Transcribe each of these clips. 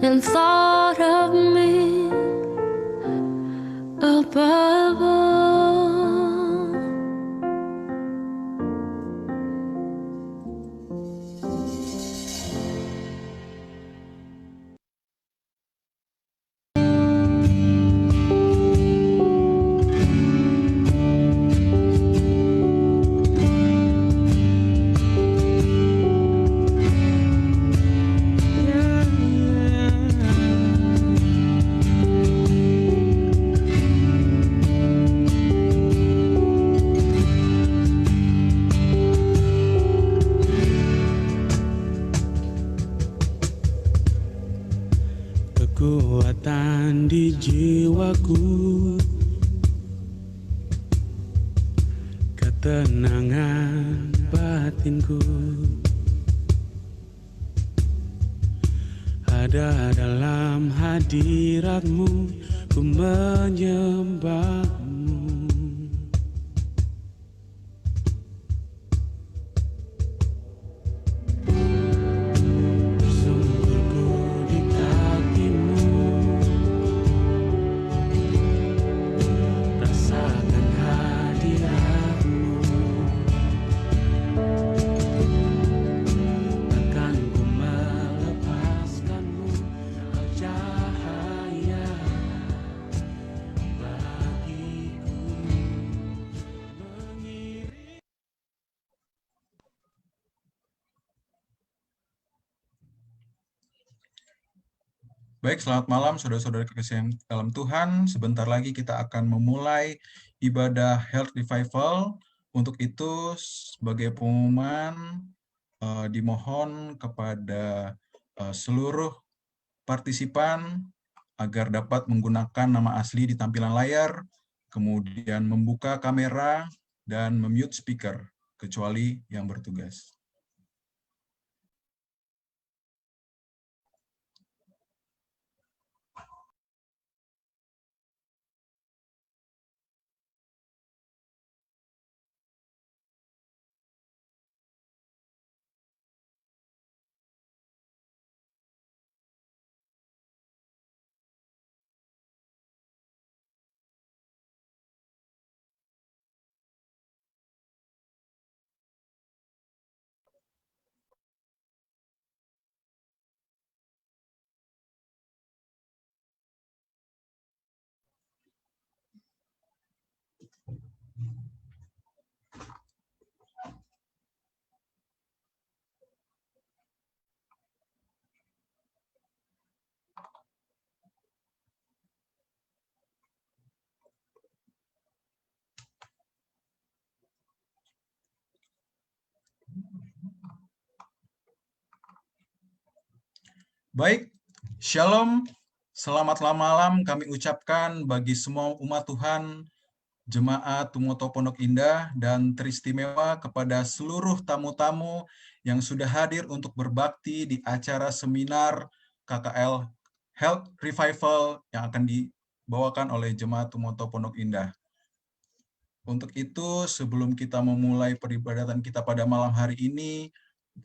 and thought of me above all. Kekuatan di jiwaku, ketenangan batinku, ada dalam hadiratmu, ku menyembahmu. Bersungguhku di kakimu, rasakan hadiratmu, takkan ku melepaskanmu, kau cahaya bagiku, mengiring. Baik, selamat malam saudara-saudara kekasih dalam Tuhan. Sebentar lagi kita akan memulai ibadah Health Revival. Untuk itu, sebagai pengumuman, dimohon kepada seluruh partisipan agar dapat menggunakan nama asli di tampilan layar, kemudian membuka kamera, dan memute speaker, kecuali yang bertugas. Baik, Shalom, selamat malam kami ucapkan bagi semua umat Tuhan, Jemaat Tumoto Pondok Indah, dan teristimewa kepada seluruh tamu-tamu yang sudah hadir untuk berbakti di acara seminar KKL Health Revival yang akan dibawakan oleh Jemaat Tumoto Pondok Indah. Untuk itu, sebelum kita memulai peribadatan kita pada malam hari ini,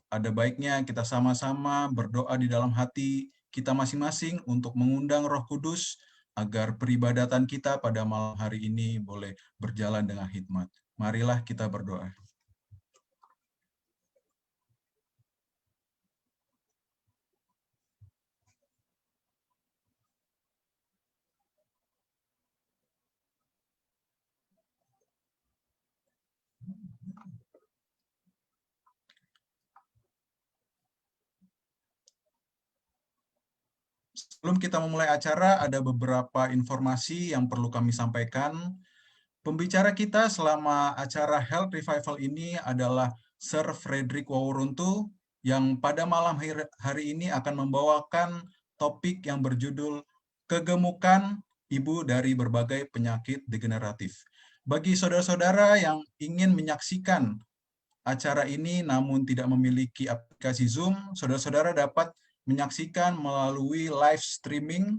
ada baiknya kita sama-sama berdoa di dalam hati kita masing-masing untuk mengundang Roh Kudus agar peribadatan kita pada malam hari ini boleh berjalan dengan hikmat. Marilah kita berdoa. Sebelum kita memulai acara, ada beberapa informasi yang perlu kami sampaikan. Pembicara kita selama acara Health Revival ini adalah Sir Frederick Waworuntu, yang pada malam hari ini akan membawakan topik yang berjudul Kegemukan Ibu dari Berbagai Penyakit Degeneratif. Bagi saudara-saudara yang ingin menyaksikan acara ini namun tidak memiliki aplikasi Zoom, saudara-saudara dapat menyaksikan melalui live streaming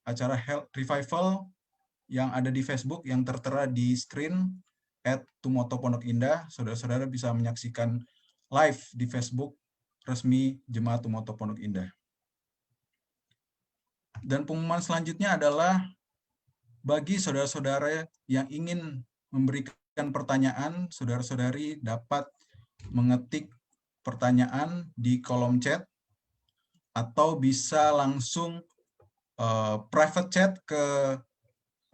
acara Health Revival yang ada di Facebook yang tertera di screen @tumoto Pondok Indah. Saudara-saudara bisa menyaksikan live di Facebook resmi Jemaat Tumoto Pondok Indah. Dan pengumuman selanjutnya adalah bagi saudara-saudara yang ingin memberikan pertanyaan, saudara-saudari dapat mengetik pertanyaan di kolom chat atau bisa langsung private chat ke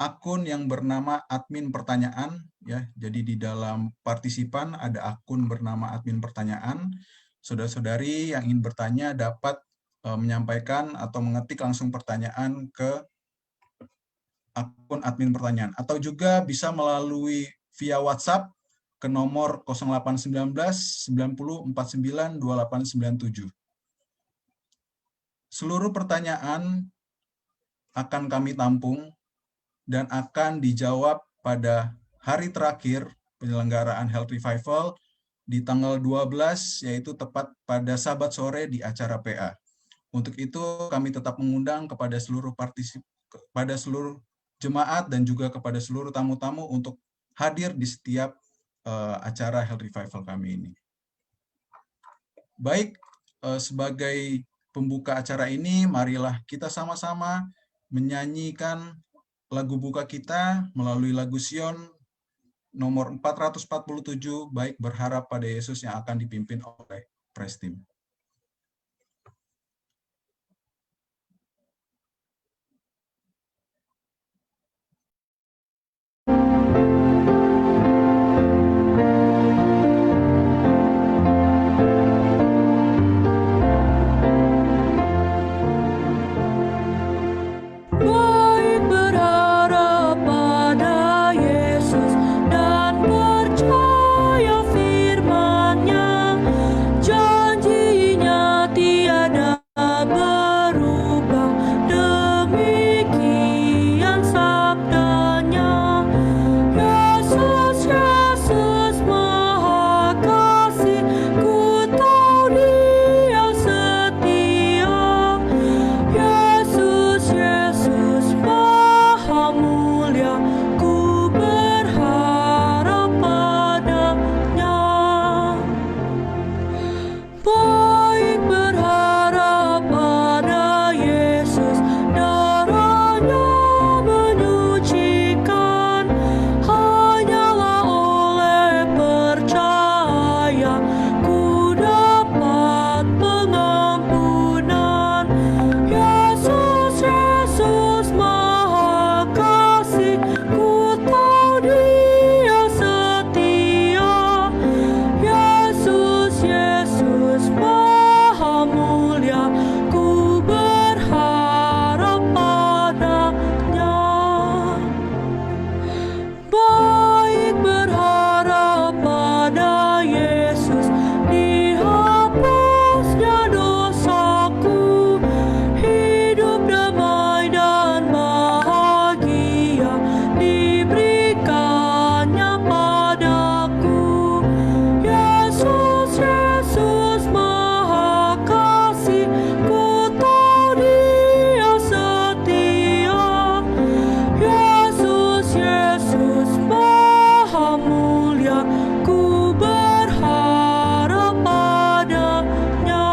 akun yang bernama admin pertanyaan ya. Jadi di dalam partisipan ada akun bernama admin pertanyaan. Saudara-saudari yang ingin bertanya dapat menyampaikan atau mengetik langsung pertanyaan ke akun admin pertanyaan atau juga bisa melalui via WhatsApp ke nomor 0819 90 49 2897. Seluruh pertanyaan akan kami tampung dan akan dijawab pada hari terakhir penyelenggaraan Health Revival di tanggal 12, yaitu tepat pada Sabat sore di acara PA. Untuk itu kami tetap mengundang kepada seluruh jemaat dan juga kepada seluruh tamu-tamu untuk hadir di setiap acara Health Revival kami ini. Baik, sebagai pembuka acara ini, marilah kita sama-sama menyanyikan lagu buka kita melalui lagu Sion nomor 447, Baik Berharap Pada Yesus, yang akan dipimpin oleh Praise Team. Baik berharap pada Yesus dan percaya firman-Nya, janji-Nya tiada berubah, demikian sabdanya. Yesus, Yesus Maha Kasih, ku tahu Dia setia. Yesus, Yesus Maha Mulia, ku berharap padanya. Baik berharap pada Yesus, darah-Nya menyucikan. Hanyalah oleh percaya ku dapat pengampunan. Yesus, Yesus Maha Kasih, ku tahu Dia setia. Yesus, Yesus Maha Mulia, ku berharap padanya. Baik berharap pada Yesus, dihapusnya dosaku, hidup damai dan bahagia diberikannya padaku. Yesus, Yesus Maha Kasih, ku tahu Dia setia. Yesus, Yesus Maha Mulia, ku berharap padanya.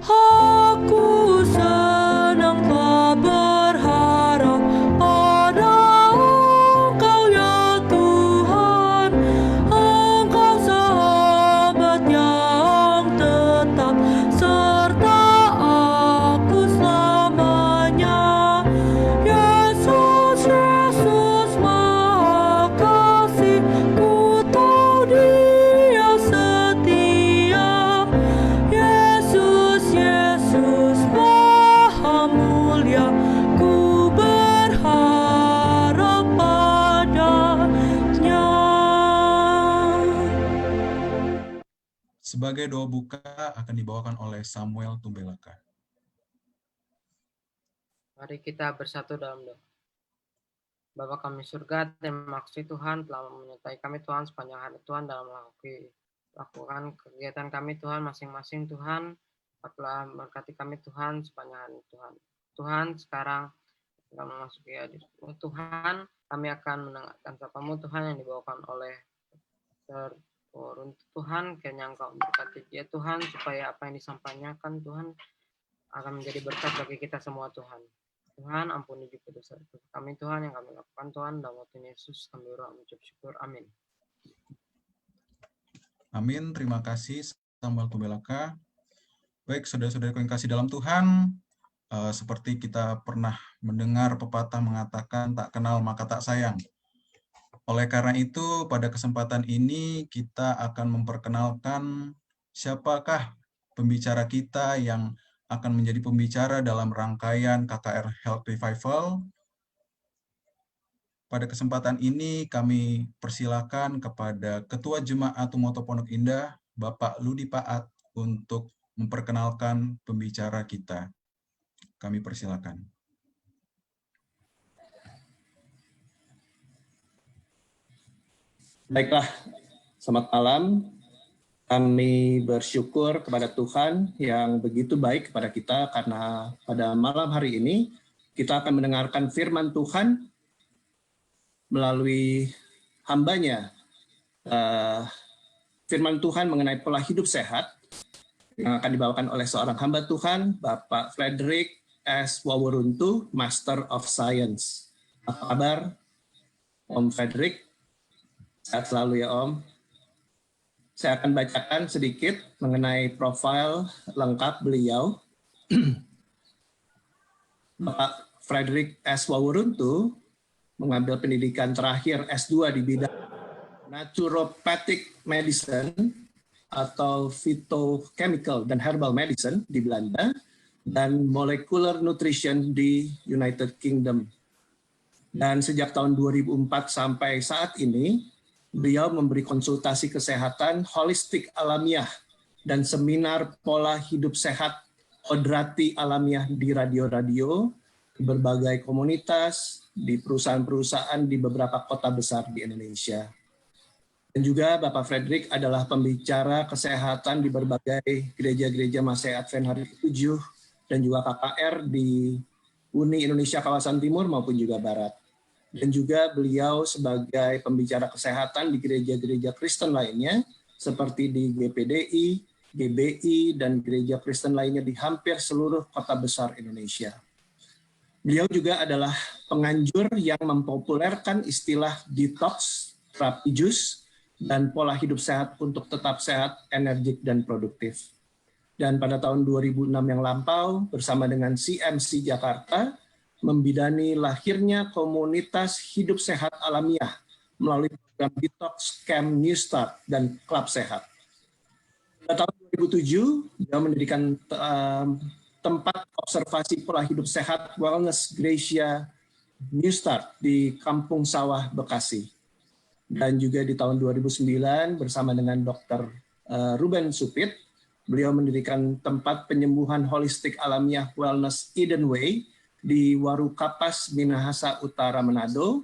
Aku senang telah berharap pada Engkau ya Tuhan. Engkau sahabat yang tetap serta aku selamanya. Yesus, Yesus Maha Kasih, ku tahu Dia setia. Yesus, Yesus Maha Mulia, ku berharap padanya. Sebagai doa buka akan dibawakan oleh Samuel Tumbelaka. Mari kita bersatu dalam doa. Bapa kami surga, terima kasih Tuhan telah menyertai kami Tuhan sepanjang hari Tuhan dalam melakukan kegiatan kami Tuhan masing-masing Tuhan. Telah memberkati kami Tuhan sepanjang hari Tuhan. Tuhan, sekarang kita memasuki hadis Tuhan, kami akan mendengarkan sapamu Tuhan yang dibawakan oleh Tuhan, kiranya Engkau memberkati dia Tuhan, supaya apa yang disampaikan Tuhan akan menjadi berkat bagi kita semua Tuhan. Tuhan, ampuni juga dosa kami Tuhan yang kami lakukan Tuhan, dalam waktu Yesus kami berdoa mengucap syukur. Amin. Amin. Terima kasih Sambal Kubelaka. Baik, saudara-saudara yang kasih dalam Tuhan, seperti kita pernah mendengar pepatah mengatakan tak kenal maka tak sayang. Oleh karena itu, pada kesempatan ini kita akan memperkenalkan siapakah pembicara kita yang akan menjadi pembicara dalam rangkaian KKR Health Revival. Pada kesempatan ini kami persilakan kepada Ketua Jemaat Tumoto Pondok Indah, Bapak Ludi Paat, untuk memperkenalkan pembicara kita. Kami persilakan. Baiklah, selamat malam. Kami bersyukur kepada Tuhan yang begitu baik kepada kita karena pada malam hari ini kita akan mendengarkan firman Tuhan melalui hambanya. Firman Tuhan mengenai pola hidup sehat yang akan dibawakan oleh seorang hamba Tuhan, Bapak Frederick S. Waworuntu, Master of Science. Apa kabar, Om Frederick? Sehat selalu ya Om. Saya akan bacakan sedikit mengenai profil lengkap beliau. Bapak Frederick S. Waworuntu mengambil pendidikan terakhir S2 di bidang Naturopathic Medicine atau Phytochemical dan Herbal Medicine di Belanda dan Molecular Nutrition di United Kingdom. Dan sejak tahun 2004 sampai saat ini, beliau memberi konsultasi kesehatan holistik alamiah dan seminar pola hidup sehat kodrati alamiah di radio-radio, di berbagai komunitas, di perusahaan-perusahaan di beberapa kota besar di Indonesia. Dan juga Bapak Frederick adalah pembicara kesehatan di berbagai gereja-gereja Masehi Advent Hari ke-7 dan juga KKR di Uni Indonesia kawasan Timur maupun juga Barat. Dan juga beliau sebagai pembicara kesehatan di gereja-gereja Kristen lainnya, seperti di GPDI, GBI, dan gereja Kristen lainnya di hampir seluruh kota besar Indonesia. Beliau juga adalah penganjur yang mempopulerkan istilah detox, terapi jus, dan pola hidup sehat untuk tetap sehat, energik, dan produktif. Dan pada tahun 2006 yang lampau, bersama dengan CMC Jakarta, membidani lahirnya komunitas hidup sehat alamiah melalui program Detox Camp New Start dan Klub Sehat. Pada tahun 2007, dia mendirikan tempat observasi pola hidup sehat Wellness Gracia New Start di Kampung Sawah, Bekasi. Dan juga di tahun 2009 bersama dengan Dr. Ruben Supit, beliau mendirikan tempat penyembuhan holistik alamiah Wellness Eden Way di Waru Kapas, Minahasa Utara, Manado,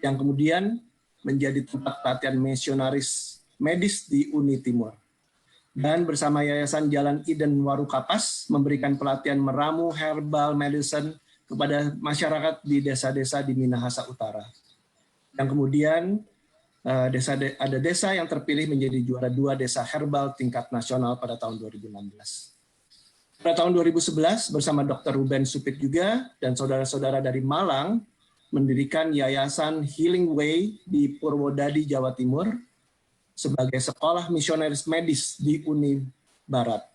yang kemudian menjadi tempat pelatihan misionaris medis di Uni Timur. Dan bersama Yayasan Jalan Eden Waru Kapas memberikan pelatihan meramu herbal medicine kepada masyarakat di desa-desa di Minahasa Utara. Yang kemudian ada desa yang terpilih menjadi juara 2 desa herbal tingkat nasional pada tahun 2016. Pada tahun 2011 bersama Dr. Ruben Supit juga dan saudara-saudara dari Malang mendirikan Yayasan Healing Way di Purwodadi, Jawa Timur sebagai sekolah misionaris medis di Uni Barat.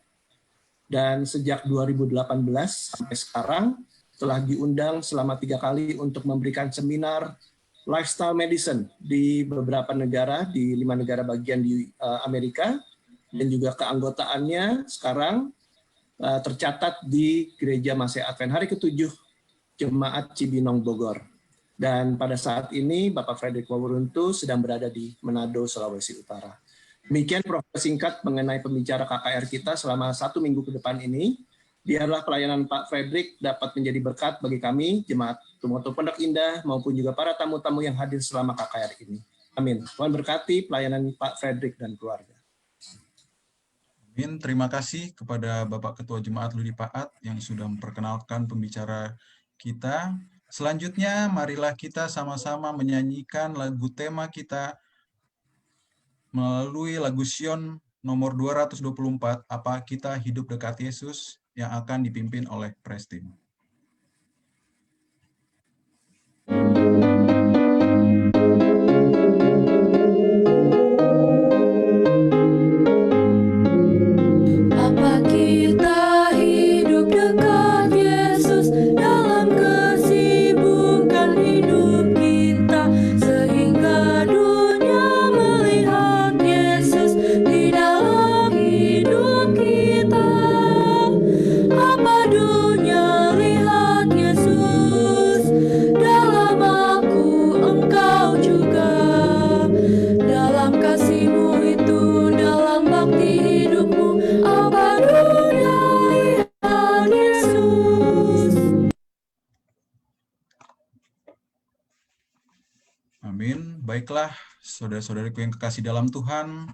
Dan sejak 2018 sampai sekarang telah diundang selama 3 kali untuk memberikan seminar lifestyle medicine di beberapa negara, di 5 negara bagian di Amerika, dan juga keanggotaannya sekarang tercatat di Gereja Masehi Advent Hari ke-7 Jemaat Cibinong, Bogor. Dan pada saat ini Bapak Frederick Waworuntu sedang berada di Manado, Sulawesi Utara. Demikian profil singkat mengenai pembicara KKR kita selama 1 minggu ke depan ini. Biarlah pelayanan Pak Frederick dapat menjadi berkat bagi kami, Jemaat Tumoto Pondok Indah, maupun juga para tamu-tamu yang hadir selama KKR ini. Amin. Tuhan berkati pelayanan Pak Frederick dan keluarga. Amin. Terima kasih kepada Bapak Ketua Jemaat Ludi Paat yang sudah memperkenalkan pembicara kita. Selanjutnya, marilah kita sama-sama menyanyikan lagu tema kita melalui lagu Sion nomor 224, Apa Kita Hidup Dekat Yesus, yang akan dipimpin oleh Prestim. Apa kita hidup dekat Yesus dalam kesibukan hidup kita, sehingga dunia melihat Yesus di dalam hidup kita. Apa dunia lihat Yesus dalam aku, engkau juga, dalam kasih-Mu itu, dalam bakti hidupmu. Apa dunia lihat Yesus. Amin. Baiklah, saudara-saudariku yang kekasih dalam Tuhan,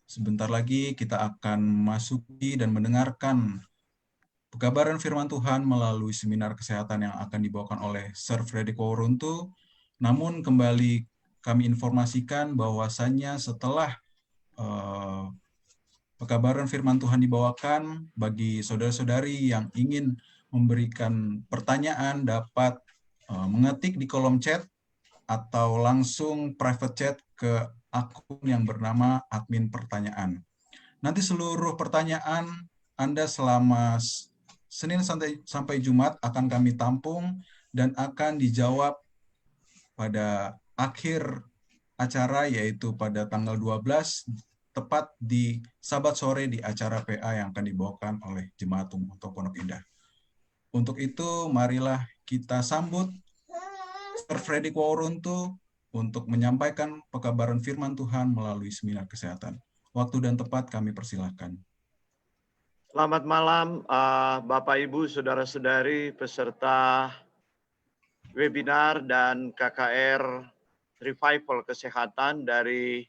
sebentar lagi kita akan memasuki dan mendengarkan pekabaran firman Tuhan melalui seminar kesehatan yang akan dibawakan oleh Sir Frederick Wauruntu. Namun kembali kami informasikan bahwasannya setelah pekabaran firman Tuhan dibawakan, bagi saudara-saudari yang ingin memberikan pertanyaan dapat mengetik di kolom chat atau langsung private chat ke akun yang bernama admin pertanyaan. Nanti seluruh pertanyaan Anda selama Senin sampai Jumat akan kami tampung dan akan dijawab pada akhir acara, yaitu pada tanggal 12, tepat di Sabat sore di acara PA yang akan dibawakan oleh Jemaat Umum Pondok Indah. Untuk itu, marilah kita sambut Sir Frederick Wauruntu untuk menyampaikan pekabaran firman Tuhan melalui seminar kesehatan. Waktu dan tempat kami persilahkan. Selamat malam, Bapak, Ibu, Saudara-saudari, peserta webinar dan KKR Revival Kesehatan dari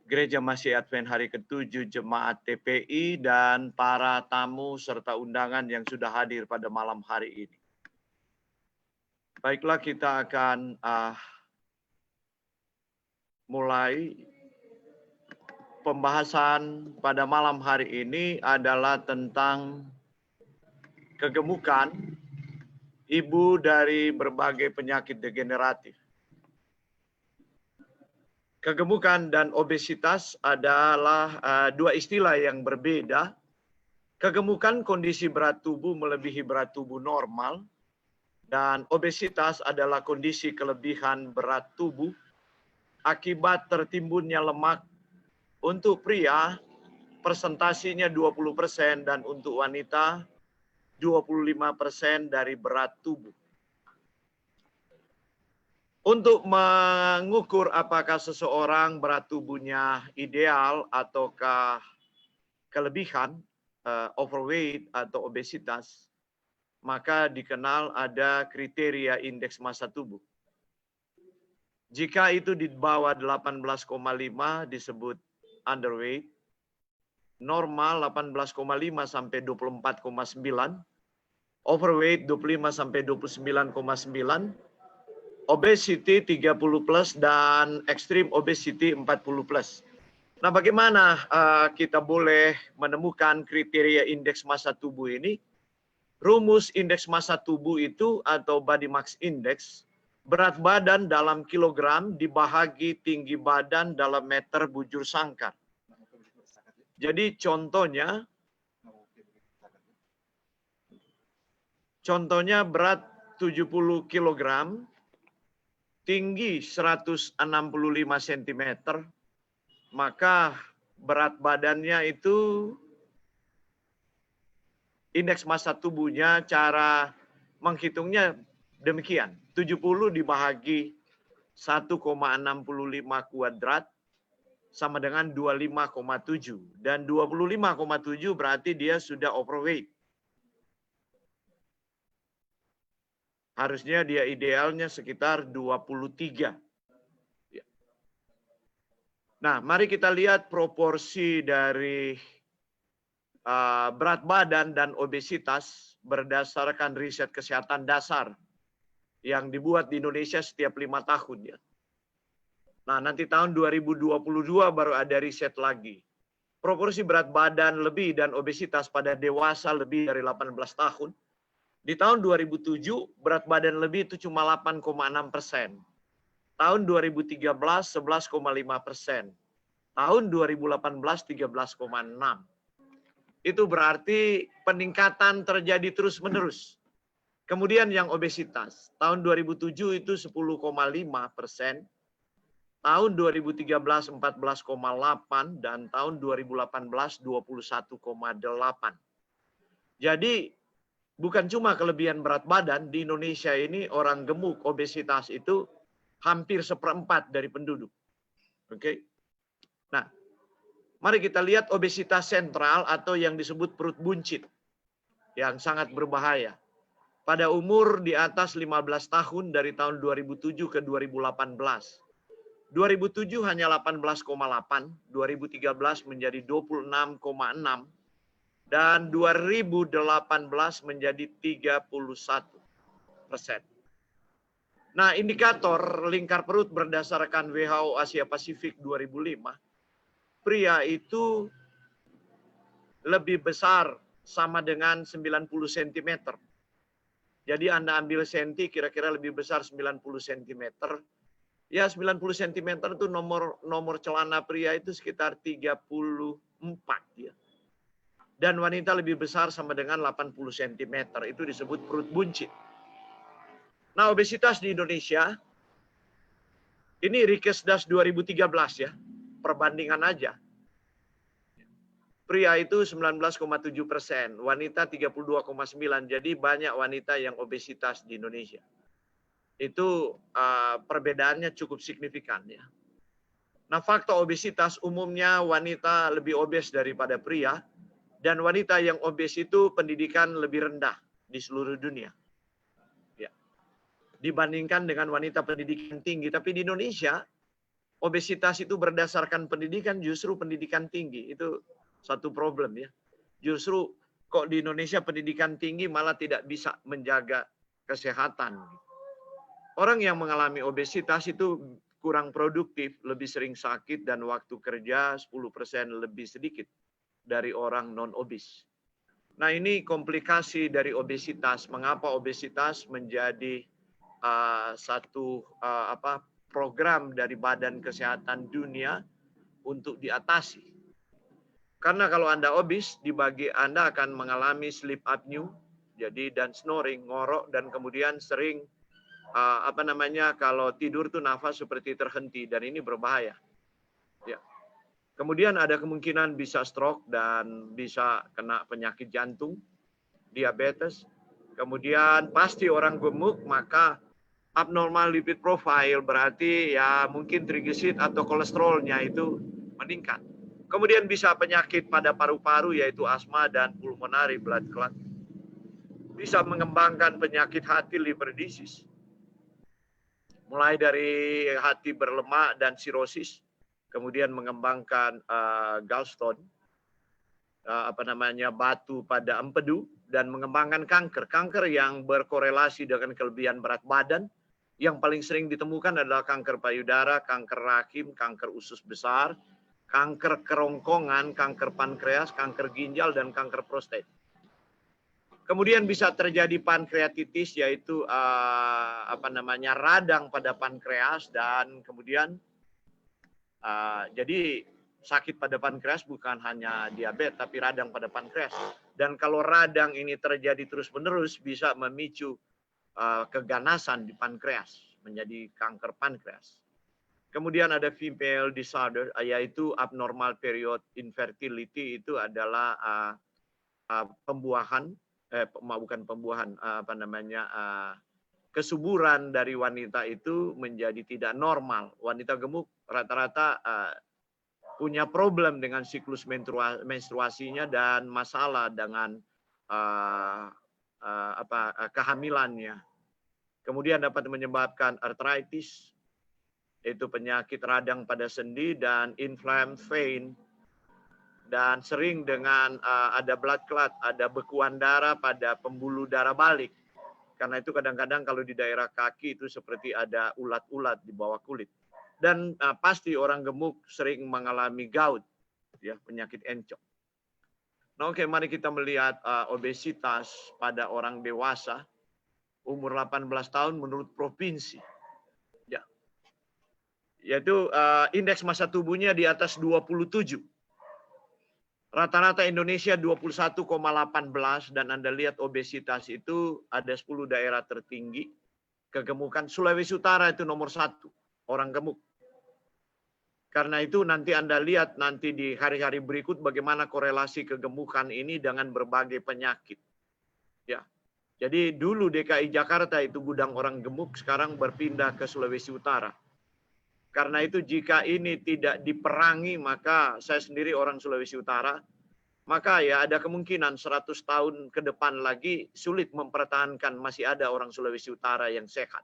Gereja Masih Advent Hari ke-7 Jemaat TPI dan para tamu serta undangan yang sudah hadir pada malam hari ini. Baiklah, kita akan mulai. Pembahasan pada malam hari ini adalah tentang kegemukan ibu dari berbagai penyakit degeneratif. Kegemukan dan obesitas adalah dua istilah yang berbeda. Kegemukan kondisi berat tubuh melebihi berat tubuh normal, dan obesitas adalah kondisi kelebihan berat tubuh akibat tertimbunnya lemak. Untuk pria, persentasinya 20% dan untuk wanita 25% dari berat tubuh. Untuk mengukur apakah seseorang berat tubuhnya ideal ataukah kelebihan, overweight atau obesitas, maka dikenal ada kriteria indeks massa tubuh. Jika itu di bawah 18,5 disebut underweight, normal 18,5 sampai 24,9, overweight 25 sampai 29,9, obesity 30 plus dan extreme obesity 40 plus. Nah, bagaimana kita boleh menemukan kriteria indeks massa tubuh ini? Rumus indeks massa tubuh itu atau body mass index, berat badan dalam kilogram dibahagi tinggi badan dalam meter bujur sangkar. Jadi contohnya berat 70 kg, tinggi 165 cm, maka berat badannya itu indeks massa tubuhnya cara menghitungnya demikian. 70 dibahagi 1,65 kuadrat sama dengan 25,7. Dan 25,7 berarti dia sudah overweight. Harusnya dia idealnya sekitar 23. Nah, mari kita lihat proporsi dari berat badan dan obesitas berdasarkan riset kesehatan dasar yang dibuat di Indonesia setiap 5 tahun ya. Nah, nanti tahun 2022 baru ada riset lagi. proporsi berat badan lebih dan obesitas pada dewasa lebih dari 18 tahun. Di tahun 2007 berat badan lebih itu cuma 8,6%. Tahun 2013 11,5%. Tahun 2018 13,6%. Itu berarti peningkatan terjadi terus-menerus. Kemudian yang obesitas, tahun 2007 itu 10,5%, tahun 2013 14,8%, dan tahun 2018 21,8%. Jadi bukan cuma kelebihan berat badan, di Indonesia ini orang gemuk obesitas itu hampir 1/4 dari penduduk. Oke. Nah, mari kita lihat obesitas sentral atau yang disebut perut buncit yang sangat berbahaya. Pada umur di atas 15 tahun dari tahun 2007 ke 2018. 2007 hanya 18,8, 2013 menjadi 26,6, dan 2018 menjadi 31%. Nah, indikator lingkar perut berdasarkan WHO Asia Pasifik 2005, pria itu lebih besar sama dengan 90 cm. Jadi Anda ambil senti kira-kira lebih besar 90 cm. Ya 90 cm itu nomor celana pria itu sekitar 34 ya. Dan wanita lebih besar sama dengan 80 cm. Itu disebut perut buncit. Nah, obesitas di Indonesia, ini Rikesdas 2013 ya, perbandingan aja. Pria itu 19,7%, wanita 32,9%, jadi banyak wanita yang obesitas di Indonesia. Itu perbedaannya cukup signifikan ya. Nah, fakta obesitas umumnya wanita lebih obes daripada pria, dan wanita yang obes itu pendidikan lebih rendah di seluruh dunia. Dibandingkan dengan wanita pendidikan tinggi. Tapi di Indonesia, obesitas itu berdasarkan pendidikan, justru pendidikan tinggi. Itu satu problem ya. Justru kok di Indonesia pendidikan tinggi malah tidak bisa menjaga kesehatan. Orang yang mengalami obesitas itu kurang produktif, lebih sering sakit, dan waktu kerja 10% lebih sedikit dari orang non-obes. Nah, ini komplikasi dari obesitas. Mengapa obesitas menjadi satu program dari Badan Kesehatan Dunia untuk diatasi. Karena kalau Anda obes, dibagi Anda akan mengalami sleep apnea, jadi dan snoring, ngorok, dan kemudian sering kalau tidur tuh nafas seperti terhenti, dan ini berbahaya. Ya. Kemudian ada kemungkinan bisa stroke dan bisa kena penyakit jantung, diabetes. Kemudian pasti orang gemuk maka abnormal lipid profile, berarti ya mungkin trigliserid atau kolesterolnya itu meningkat. Kemudian bisa penyakit pada paru-paru yaitu asma dan pulmonary blood clot. Bisa mengembangkan penyakit hati, liver disease. Mulai dari hati berlemak dan sirosis, kemudian mengembangkan gallstone, batu pada empedu, dan mengembangkan kanker. Kanker yang berkorelasi dengan kelebihan berat badan. Yang paling sering ditemukan adalah kanker payudara, kanker rahim, kanker usus besar, kanker kerongkongan, kanker pankreas, kanker ginjal, dan kanker prostat. Kemudian bisa terjadi pankreatitis, yaitu radang pada pankreas, dan kemudian jadi sakit pada pankreas bukan hanya diabetes, tapi radang pada pankreas. Dan kalau radang ini terjadi terus-menerus bisa memicu keganasan di pankreas, menjadi kanker pankreas. Kemudian ada female disorder, yaitu abnormal period infertility, itu adalah kesuburan dari wanita itu menjadi tidak normal. Wanita gemuk rata-rata punya problem dengan siklus menstruasinya dan masalah dengan kehamilannya. Kemudian dapat menyebabkan arthritis, itu penyakit radang pada sendi, dan inflamed vein, dan sering dengan ada blood clot, ada bekuan darah pada pembuluh darah balik. Karena itu kadang-kadang kalau di daerah kaki itu seperti ada ulat-ulat di bawah kulit. Dan pasti orang gemuk sering mengalami gout. ya, penyakit encok. Nah, oke, mari kita melihat obesitas pada orang dewasa umur 18 tahun menurut provinsi. Ya. Yaitu indeks massa tubuhnya di atas 27. Rata-rata Indonesia 21,18 dan Anda lihat obesitas itu ada 10 daerah tertinggi. Kegemukan Sulawesi Utara itu nomor 1 orang gemuk. Karena itu nanti Anda lihat nanti di hari-hari berikut bagaimana korelasi kegemukan ini dengan berbagai penyakit. Ya. Jadi dulu DKI Jakarta itu gudang orang gemuk, sekarang berpindah ke Sulawesi Utara. Karena itu jika ini tidak diperangi, maka saya sendiri orang Sulawesi Utara, maka ya ada kemungkinan 100 tahun ke depan lagi sulit mempertahankan masih ada orang Sulawesi Utara yang sehat.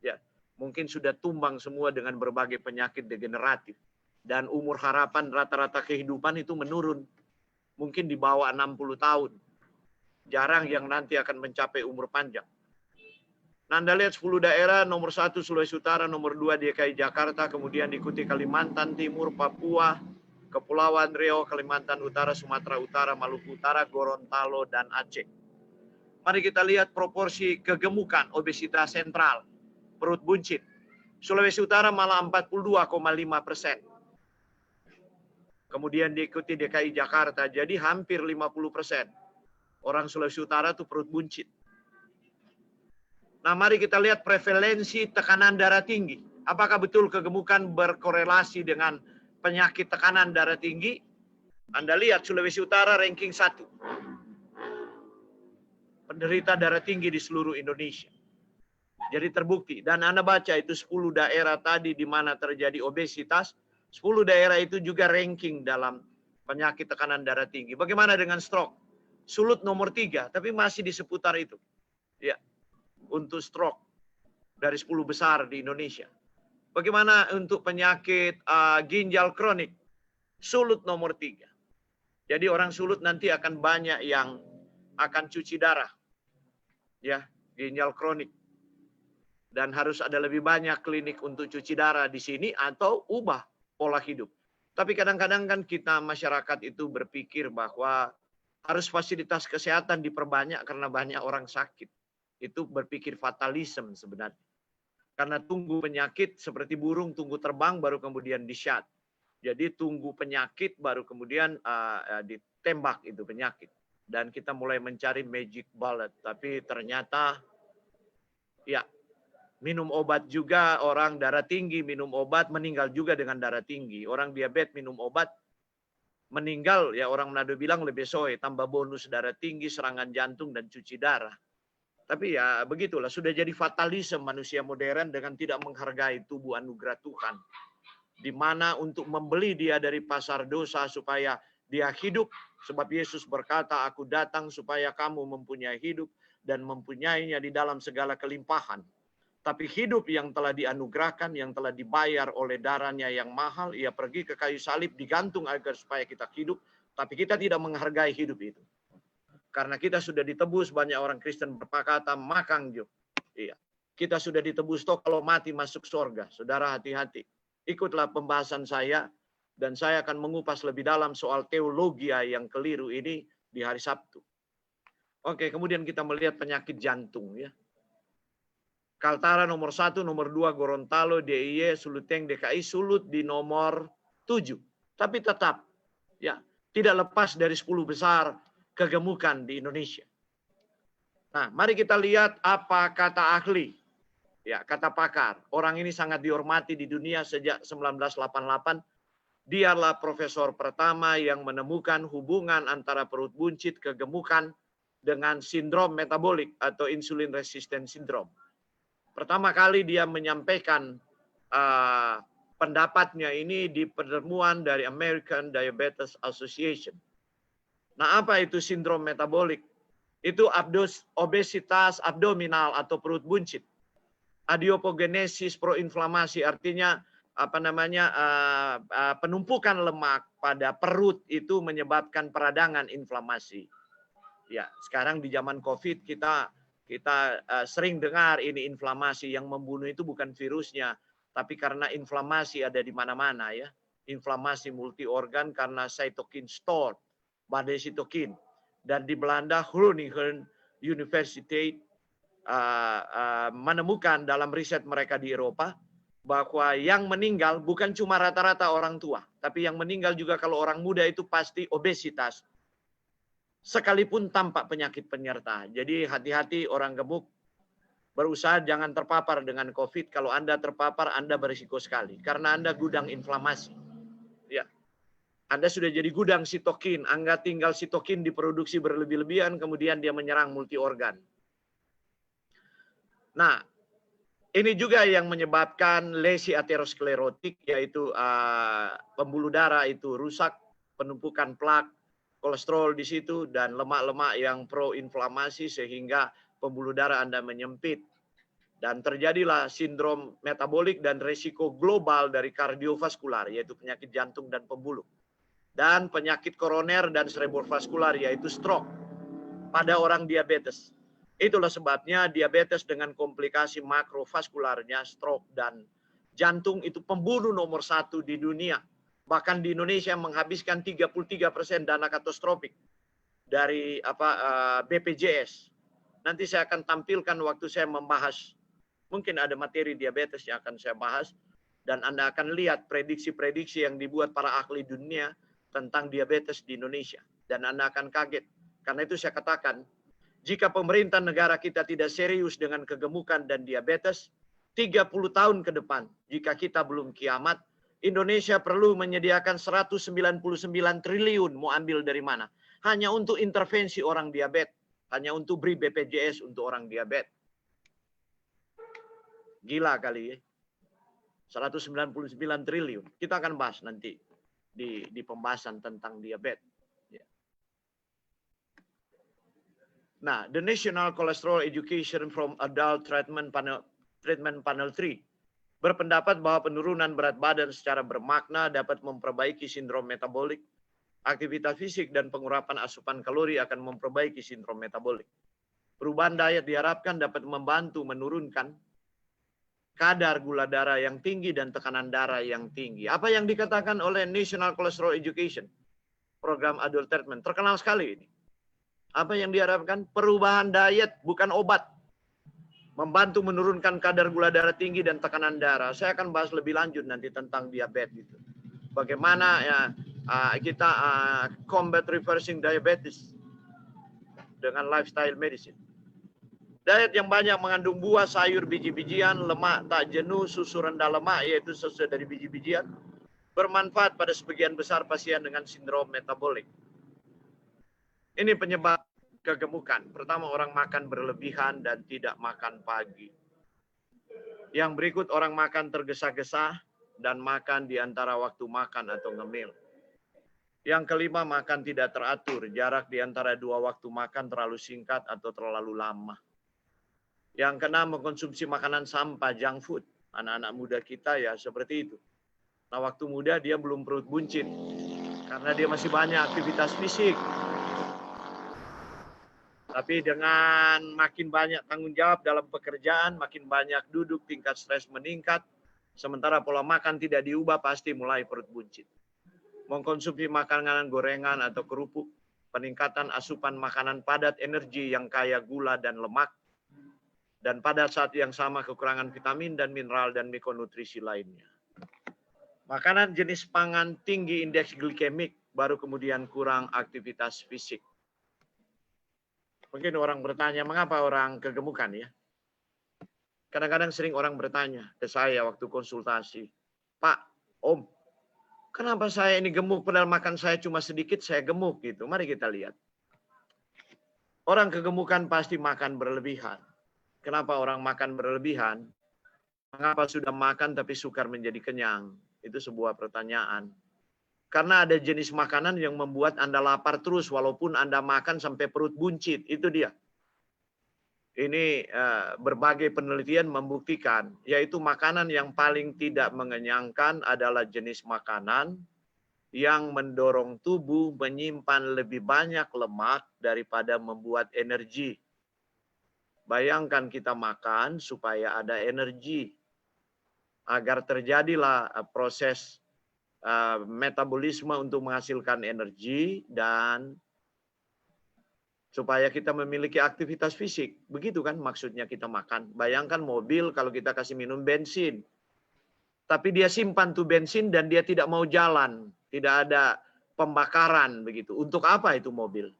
Ya. Mungkin sudah tumbang semua dengan berbagai penyakit degeneratif. Dan umur harapan rata-rata kehidupan itu menurun. Mungkin di bawah 60 tahun. Jarang yang nanti akan mencapai umur panjang. Nah, Anda lihat 10 daerah, nomor 1 Sulawesi Utara, nomor 2 DKI Jakarta, kemudian diikuti Kalimantan Timur, Papua, Kepulauan Riau, Kalimantan Utara, Sumatera Utara, Maluku Utara, Gorontalo, dan Aceh. Mari kita lihat proporsi kegemukan obesitas sentral. Perut buncit. Sulawesi Utara malah 42,5%. Kemudian diikuti DKI Jakarta, jadi hampir 50%. Orang Sulawesi Utara itu perut buncit. Nah, mari kita lihat prevalensi tekanan darah tinggi. Apakah betul kegemukan berkorelasi dengan penyakit tekanan darah tinggi? Anda lihat Sulawesi Utara ranking 1. Penderita darah tinggi di seluruh Indonesia. Jadi terbukti. Dan Anda baca itu 10 daerah tadi di mana terjadi obesitas. 10 daerah itu juga ranking dalam penyakit tekanan darah tinggi. Bagaimana dengan stroke? Sulut nomor 3, tapi masih di seputar itu. Ya, untuk stroke dari 10 besar di Indonesia. Bagaimana untuk penyakit ginjal kronik? Sulut nomor 3. Jadi orang sulut nanti akan banyak yang akan cuci darah. Ya, ginjal kronik. Dan harus ada lebih banyak klinik untuk cuci darah di sini atau ubah pola hidup. Tapi kadang-kadang kan kita masyarakat itu berpikir bahwa harus fasilitas kesehatan diperbanyak karena banyak orang sakit. Itu berpikir fatalisme sebenarnya. Karena tunggu penyakit seperti burung tunggu terbang baru kemudian disyat. Jadi tunggu penyakit baru kemudian ditembak itu penyakit. Dan kita mulai mencari magic bullet. Tapi ternyata ya, minum obat juga, orang darah tinggi minum obat, meninggal juga dengan darah tinggi. Orang diabetes minum obat, meninggal, ya orang Manado bilang lebih soe, tambah bonus darah tinggi, serangan jantung, dan cuci darah. Tapi ya begitulah, sudah jadi fatalisme manusia modern dengan tidak menghargai tubuh anugerah Tuhan. Di mana untuk membeli dia dari pasar dosa supaya dia hidup. Sebab Yesus berkata, aku datang supaya kamu mempunyai hidup dan mempunyainya di dalam segala kelimpahan. Tapi hidup yang telah dianugerahkan, yang telah dibayar oleh darahnya yang mahal, ia pergi ke kayu salib, digantung agar supaya kita hidup. Tapi kita tidak menghargai hidup itu. Karena kita sudah ditebus, banyak orang Kristen berkata, makang jo. Iya. Kita sudah ditebus, toh kalau mati masuk surga. Saudara hati-hati. Ikutlah pembahasan saya, dan saya akan mengupas lebih dalam soal teologi yang keliru ini di hari Sabtu. Oke, kemudian kita melihat penyakit jantung ya. Kaltara nomor 1, nomor 2 Gorontalo, DIY, Suluteng, DKI, Sulut di nomor 7. Tapi tetap ya tidak lepas dari 10 besar kegemukan di Indonesia. Nah, mari kita lihat apa kata ahli. Ya, kata pakar. Orang ini sangat dihormati di dunia sejak 1988. Dialah profesor pertama yang menemukan hubungan antara perut buncit, kegemukan dengan sindrom metabolik atau insulin resistant syndrome. Pertama kali dia menyampaikan pendapatnya ini di pertemuan dari American Diabetes Association. Nah, apa itu sindrom metabolik? Itu obesitas abdominal atau perut buncit. Adiopogenesis proinflamasi, artinya penumpukan lemak pada perut itu menyebabkan peradangan inflamasi. Ya, sekarang di zaman COVID kita sering dengar ini inflamasi, yang membunuh itu bukan virusnya, tapi karena inflamasi ada di mana-mana ya. inflamasi multi organ karena cytokine storm, badai sitokin. Dan di Belanda Groningen University menemukan dalam riset mereka di Eropa bahwa yang meninggal bukan cuma rata-rata orang tua, tapi yang meninggal juga kalau orang muda itu pasti obesitas, sekalipun tampak penyakit penyerta. Jadi hati-hati orang gemuk, berusaha jangan terpapar dengan COVID. Kalau Anda terpapar, Anda berisiko sekali karena Anda gudang inflamasi. Ya, Anda sudah jadi gudang sitokin. Anda tinggal sitokin diproduksi berlebih-lebihan, kemudian dia menyerang multi organ. Nah, ini juga yang menyebabkan lesi aterosklerotik, yaitu pembuluh darah itu rusak, penumpukan plak, kolesterol di situ, dan lemak-lemak yang proinflamasi sehingga pembuluh darah Anda menyempit. Dan terjadilah sindrom metabolik dan resiko global dari kardiovaskular, yaitu penyakit jantung dan pembuluh. Dan penyakit koroner dan cerebrovaskular, yaitu stroke pada orang diabetes. Itulah sebabnya diabetes dengan komplikasi makrovaskularnya, stroke dan jantung itu pembunuh nomor 1 di dunia. Bahkan di Indonesia menghabiskan 33% dana katastrofik dari BPJS. Nanti saya akan tampilkan waktu saya membahas, mungkin ada materi diabetes yang akan saya bahas, dan Anda akan lihat prediksi-prediksi yang dibuat para ahli dunia tentang diabetes di Indonesia. Dan Anda akan kaget. Karena itu saya katakan, jika pemerintah negara kita tidak serius dengan kegemukan dan diabetes, 30 tahun ke depan, jika kita belum kiamat, Indonesia perlu menyediakan 199 triliun, mau ambil dari mana? Hanya untuk intervensi orang diabetes, hanya untuk beri BPJS untuk orang diabetes. Gila kali ya. 199 triliun. Kita akan bahas nanti di pembahasan tentang diabetes. Nah, the National Cholesterol Education from Adult Treatment Panel 3 berpendapat bahwa penurunan berat badan secara bermakna dapat memperbaiki sindrom metabolik. Aktivitas fisik dan pengurapan asupan kalori akan memperbaiki sindrom metabolik. Perubahan diet diharapkan dapat membantu menurunkan kadar gula darah yang tinggi dan tekanan darah yang tinggi. Apa yang dikatakan oleh National Cholesterol Education, program adult treatment, terkenal sekali ini. Apa yang diharapkan? Perubahan diet, bukan obat. Membantu menurunkan kadar gula darah tinggi dan tekanan darah. Saya akan bahas lebih lanjut nanti tentang diabetes itu. Bagaimana ya kita combat reversing diabetes dengan lifestyle medicine. Diet yang banyak mengandung buah, sayur, biji-bijian, lemak tak jenuh, susu rendah lemak, yaitu susu dari biji-bijian, bermanfaat pada sebagian besar pasien dengan sindrom metabolik. Ini penyebab kegemukan. Pertama, orang makan berlebihan dan tidak makan pagi. Yang berikut, orang makan tergesa-gesa dan makan di antara waktu makan atau ngemil. Yang kelima, makan tidak teratur. Jarak di antara dua waktu makan terlalu singkat atau terlalu lama. Yang keenam, mengkonsumsi makanan sampah, junk food. Anak-anak muda kita ya seperti itu. Nah, waktu muda dia belum perut buncit. Karena dia masih banyak aktivitas fisik. Tapi dengan makin banyak tanggung jawab dalam pekerjaan, makin banyak duduk, tingkat stres meningkat. Sementara pola makan tidak diubah, pasti mulai perut buncit. Mengkonsumsi makanan gorengan atau kerupuk, peningkatan asupan makanan padat energi yang kaya gula dan lemak, dan pada saat yang sama kekurangan vitamin dan mineral dan mikronutrisi lainnya. Makanan jenis pangan tinggi indeks glikemik, baru kemudian kurang aktivitas fisik. Mungkin orang bertanya, mengapa orang kegemukan ya? Kadang-kadang sering orang bertanya ke saya waktu konsultasi, Pak, Om, kenapa saya ini gemuk padahal makan saya cuma sedikit, saya gemuk gitu. Mari kita lihat. Orang kegemukan pasti makan berlebihan. Kenapa orang makan berlebihan? Mengapa sudah makan tapi sukar menjadi kenyang? Itu sebuah pertanyaan. Karena ada jenis makanan yang membuat Anda lapar terus walaupun Anda makan sampai perut buncit. Itu dia. Ini berbagai penelitian membuktikan, yaitu makanan yang paling tidak mengenyangkan adalah jenis makanan yang mendorong tubuh menyimpan lebih banyak lemak daripada membuat energi. Bayangkan kita makan supaya ada energi. Agar terjadilah proses metabolisme untuk menghasilkan energi dan supaya kita memiliki aktivitas fisik. Begitu kan maksudnya kita makan. Bayangkan mobil kalau kita kasih minum bensin. Tapi dia simpan tuh bensin dan dia tidak mau jalan. Tidak ada pembakaran begitu. Untuk apa itu mobil?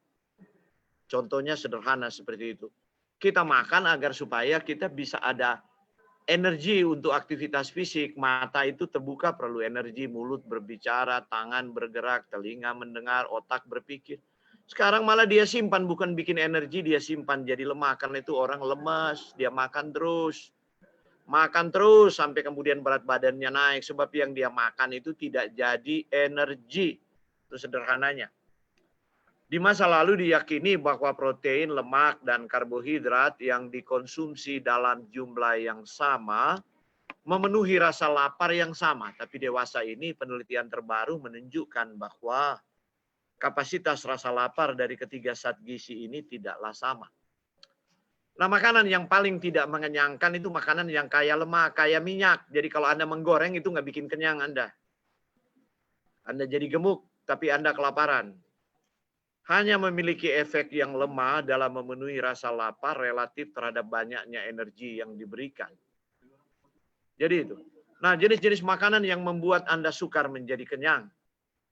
Contohnya sederhana seperti itu. Kita makan agar supaya kita bisa ada energi untuk aktivitas fisik. Mata itu terbuka perlu energi, mulut berbicara, tangan bergerak, telinga mendengar, otak berpikir. Sekarang malah dia simpan, bukan bikin energi, dia simpan jadi lemak. Karena itu orang lemas, dia makan terus. Makan terus sampai kemudian berat badannya naik. Sebab yang dia makan itu tidak jadi energi. Itu sederhananya. Di masa lalu diyakini bahwa protein, lemak, dan karbohidrat yang dikonsumsi dalam jumlah yang sama memenuhi rasa lapar yang sama. Tapi dewasa ini penelitian terbaru menunjukkan bahwa kapasitas rasa lapar dari ketiga zat gizi ini tidaklah sama. Nah, makanan yang paling tidak mengenyangkan itu makanan yang kaya lemak, kaya minyak. Jadi kalau Anda menggoreng itu nggak bikin kenyang Anda. Anda jadi gemuk, tapi Anda kelaparan. Hanya memiliki efek yang lemah dalam memenuhi rasa lapar relatif terhadap banyaknya energi yang diberikan. Jadi itu. Nah, jenis-jenis makanan yang membuat Anda sukar menjadi kenyang.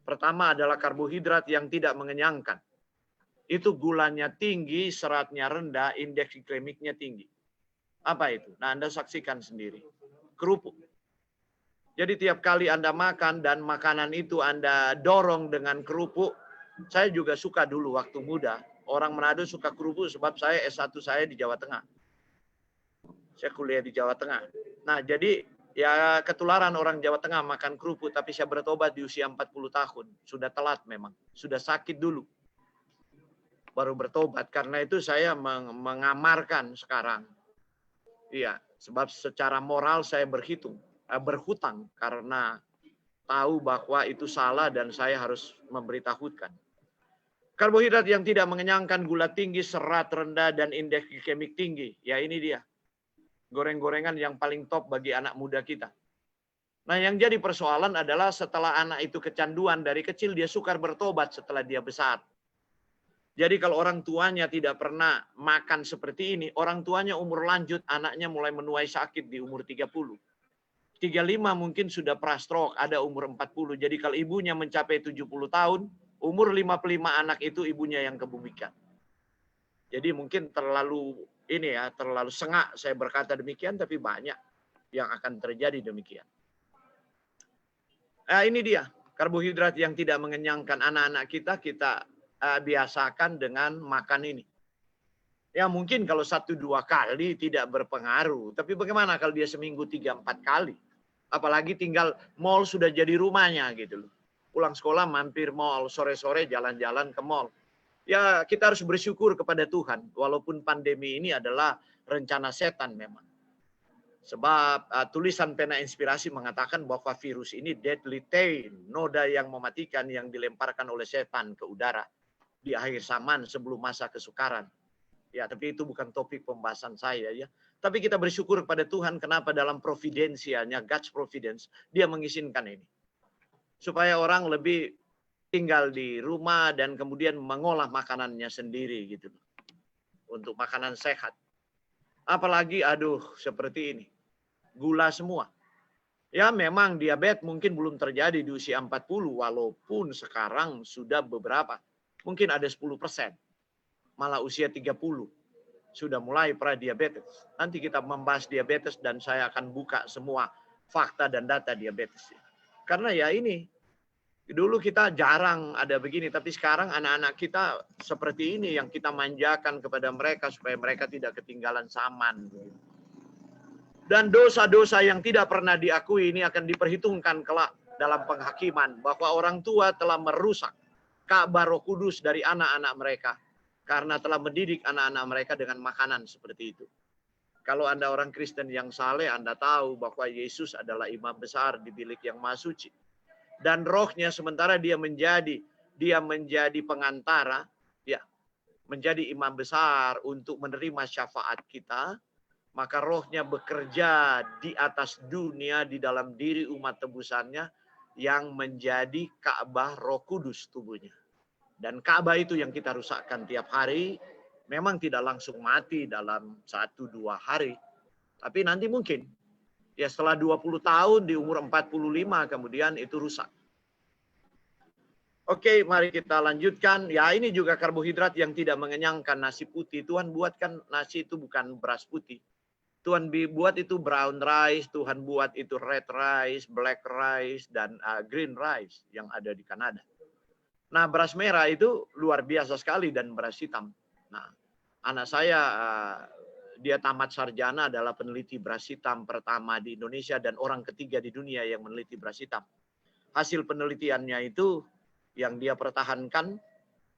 Pertama adalah karbohidrat yang tidak mengenyangkan. Itu gulanya tinggi, seratnya rendah, indeks glikemiknya tinggi. Apa itu? Nah, Anda saksikan sendiri. Kerupuk. Jadi tiap kali Anda makan dan makanan itu Anda dorong dengan kerupuk. Saya juga suka dulu waktu muda. Orang Manado suka kerupuk sebab saya S1 saya di Jawa Tengah. Saya kuliah di Jawa Tengah. Nah, jadi ya ketularan orang Jawa Tengah makan kerupuk, tapi saya bertobat di usia 40 tahun. Sudah telat memang. Sudah sakit dulu. Baru bertobat. Karena itu saya mengamarkan sekarang. Iya, sebab secara moral saya berhutang karena tahu bahwa itu salah dan saya harus memberitahukan. Karbohidrat yang tidak mengenyangkan, gula tinggi, serat rendah, dan indeks glikemik tinggi. Ya ini dia. Goreng-gorengan yang paling top bagi anak muda kita. Nah, yang jadi persoalan adalah setelah anak itu kecanduan dari kecil, dia sukar bertobat setelah dia besar. Jadi kalau orang tuanya tidak pernah makan seperti ini, orang tuanya umur lanjut, anaknya mulai menuai sakit di umur 30. 35 mungkin sudah pra-stroke, ada umur 40. Jadi kalau ibunya mencapai 70 tahun, umur 55 anak itu ibunya yang kebumikan. Jadi mungkin terlalu sengak saya berkata demikian, tapi banyak yang akan terjadi demikian. Ini dia, karbohidrat yang tidak mengenyangkan anak-anak kita biasakan dengan makan ini. Ya mungkin kalau 1-2 kali tidak berpengaruh, tapi bagaimana kalau dia seminggu 3-4 kali? Apalagi tinggal mall sudah jadi rumahnya gitu loh. Pulang sekolah mampir mall, sore-sore jalan-jalan ke mall. Ya kita harus bersyukur kepada Tuhan, walaupun pandemi ini adalah rencana setan memang. Sebab tulisan pena inspirasi mengatakan bahwa virus ini deadly thing, noda yang mematikan yang dilemparkan oleh setan ke udara di akhir zaman sebelum masa kesukaran. Ya, tapi itu bukan topik pembahasan saya ya. Tapi kita bersyukur kepada Tuhan kenapa dalam providensianya, God's providence, dia mengizinkan ini. Supaya orang lebih tinggal di rumah dan kemudian mengolah makanannya sendiri gitu. Untuk makanan sehat. Apalagi seperti ini. Gula semua. Ya memang diabetes mungkin belum terjadi di usia 40 walaupun sekarang sudah beberapa. Mungkin ada 10%. Malah usia 30 sudah mulai pradiabetes. Nanti kita membahas diabetes dan saya akan buka semua fakta dan data diabetes. Karena ya ini, dulu kita jarang ada begini, tapi sekarang anak-anak kita seperti ini yang kita manjakan kepada mereka supaya mereka tidak ketinggalan zaman. Dan dosa-dosa yang tidak pernah diakui ini akan diperhitungkan kelak dalam penghakiman bahwa orang tua telah merusak Ka'bah Roh Kudus dari anak-anak mereka karena telah mendidik anak-anak mereka dengan makanan seperti itu. Kalau Anda orang Kristen yang saleh, Anda tahu bahwa Yesus adalah imam besar di bilik yang maha suci. Dan rohnya sementara dia menjadi pengantara, ya, menjadi imam besar untuk menerima syafaat kita, maka rohnya bekerja di atas dunia, di dalam diri umat tebusannya, yang menjadi Ka'bah Roh Kudus tubuhnya. Dan Ka'bah itu yang kita rusakkan tiap hari, memang tidak langsung mati dalam 1-2 hari, tapi nanti mungkin ya setelah 20 tahun di umur 45 kemudian itu rusak. Oke, mari kita lanjutkan. Ya, ini juga karbohidrat yang tidak mengenyangkan, nasi putih. Tuhan buatkan nasi itu bukan beras putih. Tuhan buat itu brown rice, Tuhan buat itu red rice, black rice, dan green rice yang ada di Kanada. Nah, beras merah itu luar biasa sekali dan beras hitam. Nah, anak saya dia tamat sarjana adalah peneliti beras hitam pertama di Indonesia dan orang ketiga di dunia yang meneliti beras hitam. Hasil penelitiannya itu yang dia pertahankan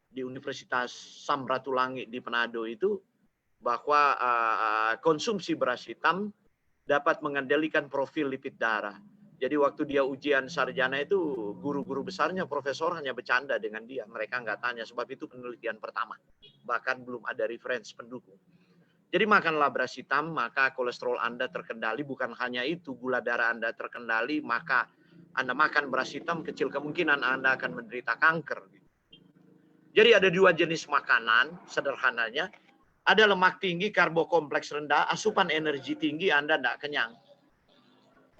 di Universitas Samratulangi di Manado itu bahwa konsumsi beras hitam dapat mengendalikan profil lipid darah. Jadi waktu dia ujian sarjana itu guru-guru besarnya, profesor hanya bercanda dengan dia. Mereka nggak tanya sebab itu penelitian pertama. Bahkan belum ada reference pendukung. Jadi makanlah beras hitam, maka kolesterol Anda terkendali. Bukan hanya itu, gula darah Anda terkendali, maka Anda makan beras hitam, kecil kemungkinan Anda akan menderita kanker. Jadi ada 2 jenis makanan, sederhananya. Ada lemak tinggi, karbo kompleks rendah, asupan energi tinggi, Anda tidak kenyang.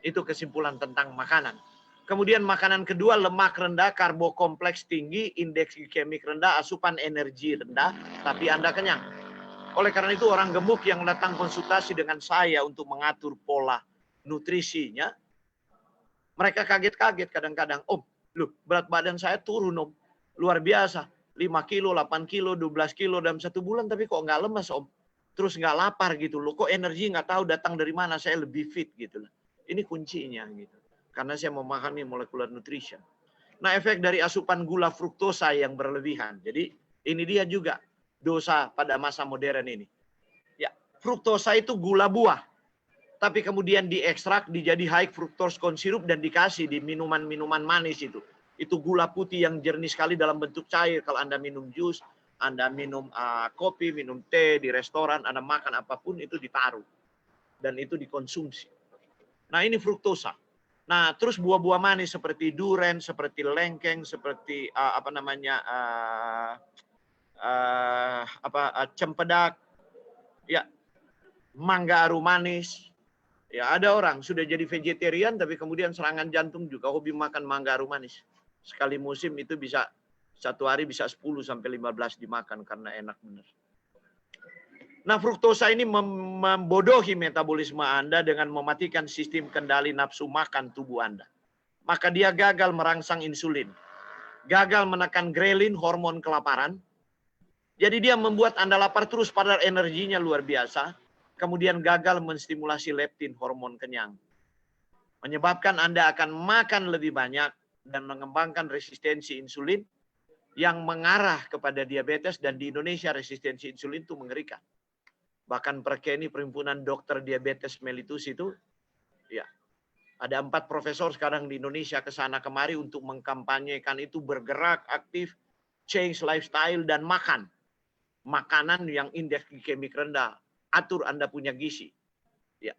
Itu kesimpulan tentang makanan. Kemudian makanan kedua, lemak rendah, karbo kompleks tinggi, indeks glikemik rendah, asupan energi rendah, tapi Anda kenyang. Oleh karena itu orang gemuk yang datang konsultasi dengan saya untuk mengatur pola nutrisinya, mereka kaget-kaget kadang-kadang, Om, loh berat badan saya turun Om, luar biasa, 5 kilo, 8 kilo, 12 kilo dalam 1 bulan, tapi kok nggak lemas Om, terus nggak lapar gitu loh, kok energi nggak tahu datang dari mana, saya lebih fit gitu loh. Ini kuncinya gitu, karena saya memahami molecular nutrition. Nah, efek dari asupan gula fruktosa yang berlebihan, jadi ini dia juga dosa pada masa modern ini. Ya, fruktosa itu gula buah. Tapi kemudian diekstrak, dijadi high fructose corn syrup dan dikasih di minuman-minuman manis itu. Itu gula putih yang jernih sekali dalam bentuk cair. Kalau Anda minum jus, Anda minum kopi, minum teh di restoran, Anda makan apapun itu ditaruh. Dan itu dikonsumsi. Nah, ini fruktosa. Nah, terus buah-buah manis seperti durian, seperti lengkeng, seperti cempedak, ya, mangga aru manis. Ya, ada orang sudah jadi vegetarian tapi kemudian serangan jantung juga hobi makan mangga aru manis. Sekali musim itu bisa 1 hari bisa 10 sampai 15 dimakan karena enak benar. Nah, fruktosa ini membodohi metabolisme Anda dengan mematikan sistem kendali nafsu makan tubuh Anda. Maka dia gagal merangsang insulin. Gagal menekan grelin, hormon kelaparan. Jadi dia membuat Anda lapar terus padahal energinya luar biasa. Kemudian gagal menstimulasi leptin, hormon kenyang. Menyebabkan Anda akan makan lebih banyak dan mengembangkan resistensi insulin yang mengarah kepada diabetes, dan di Indonesia resistensi insulin itu mengerikan. Bahkan Perkeni, Perhimpunan Dokter Diabetes Mellitus itu, ya, ada 4 profesor sekarang di Indonesia ke sana kemari untuk mengkampanyekan itu, bergerak aktif, change lifestyle dan makan. Makanan yang indeks glikemik rendah, atur Anda punya gizi. Ya.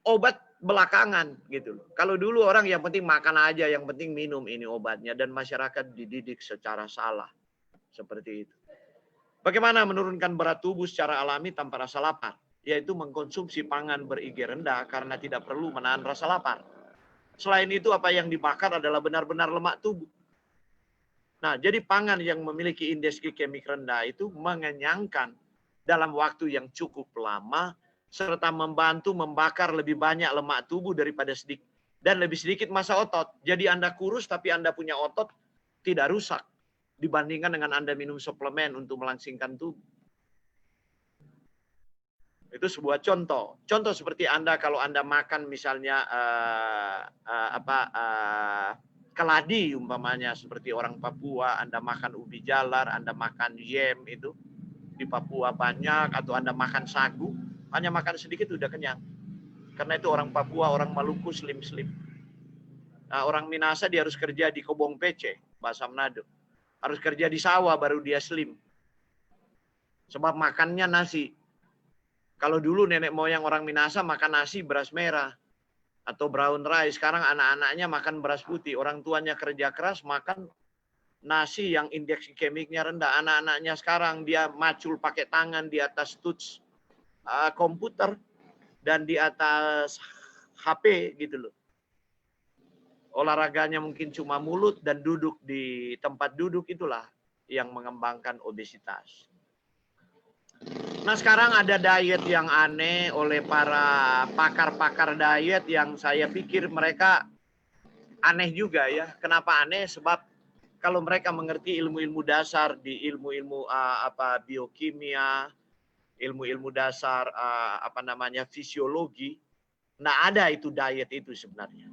Obat belakangan gitu loh. Kalau dulu orang yang penting makan aja, yang penting minum ini obatnya, dan masyarakat dididik secara salah. Seperti itu. Bagaimana menurunkan berat tubuh secara alami tanpa rasa lapar? Yaitu mengkonsumsi pangan ber-IG rendah karena tidak perlu menahan rasa lapar. Selain itu, apa yang dibakar adalah benar-benar lemak tubuh. Nah, jadi pangan yang memiliki indeks glikemik rendah itu mengenyangkan dalam waktu yang cukup lama, serta membantu membakar lebih banyak lemak tubuh daripada sedikit, dan lebih sedikit massa otot. Jadi Anda kurus tapi Anda punya otot tidak rusak dibandingkan dengan Anda minum suplemen untuk melangsingkan tubuh. Itu sebuah contoh. Contoh seperti Anda kalau Anda makan misalnya keladi umpamanya, seperti orang Papua, Anda makan ubi jalar, Anda makan yam itu di Papua banyak, atau Anda makan sagu, hanya makan sedikit udah kenyang. Karena itu orang Papua, orang Maluku slim-slim. Nah, orang Minahasa dia harus kerja di kobong pece, bahasa Manado. Harus kerja di sawah baru dia slim. Sebab makannya nasi. Kalau dulu nenek moyang orang Minahasa makan nasi beras merah. atau brown rice. Sekarang anak-anaknya makan beras putih, orang tuanya kerja keras makan nasi yang indeks glikemiknya rendah. Anak-anaknya sekarang dia macul pakai tangan di atas touch komputer dan di atas HP gitu loh. Olahraganya mungkin cuma mulut dan duduk di tempat duduk, itulah yang mengembangkan obesitas. Nah, sekarang ada diet yang aneh oleh para pakar-pakar diet yang saya pikir mereka aneh juga ya. Kenapa aneh? Sebab kalau mereka mengerti ilmu-ilmu dasar di ilmu-ilmu biokimia, ilmu-ilmu dasar fisiologi, nggak ada itu diet itu sebenarnya.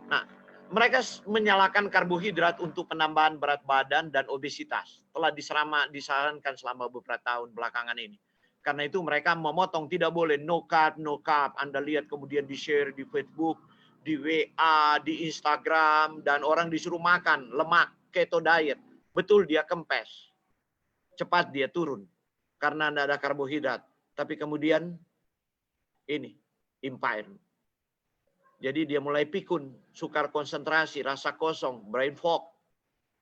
Nah, mereka menyalahkan karbohidrat untuk penambahan berat badan dan obesitas. Telah disarankan selama beberapa tahun belakangan ini. Karena itu mereka memotong, tidak boleh no carb, no carb. Anda lihat kemudian di-share di Facebook, di WA, di Instagram, dan orang disuruh makan lemak, keto diet. Betul, dia kempes. Cepat dia turun. Karena tidak ada karbohidrat. Tapi kemudian ini, impair. Jadi dia mulai pikun, sukar konsentrasi, rasa kosong, brain fog,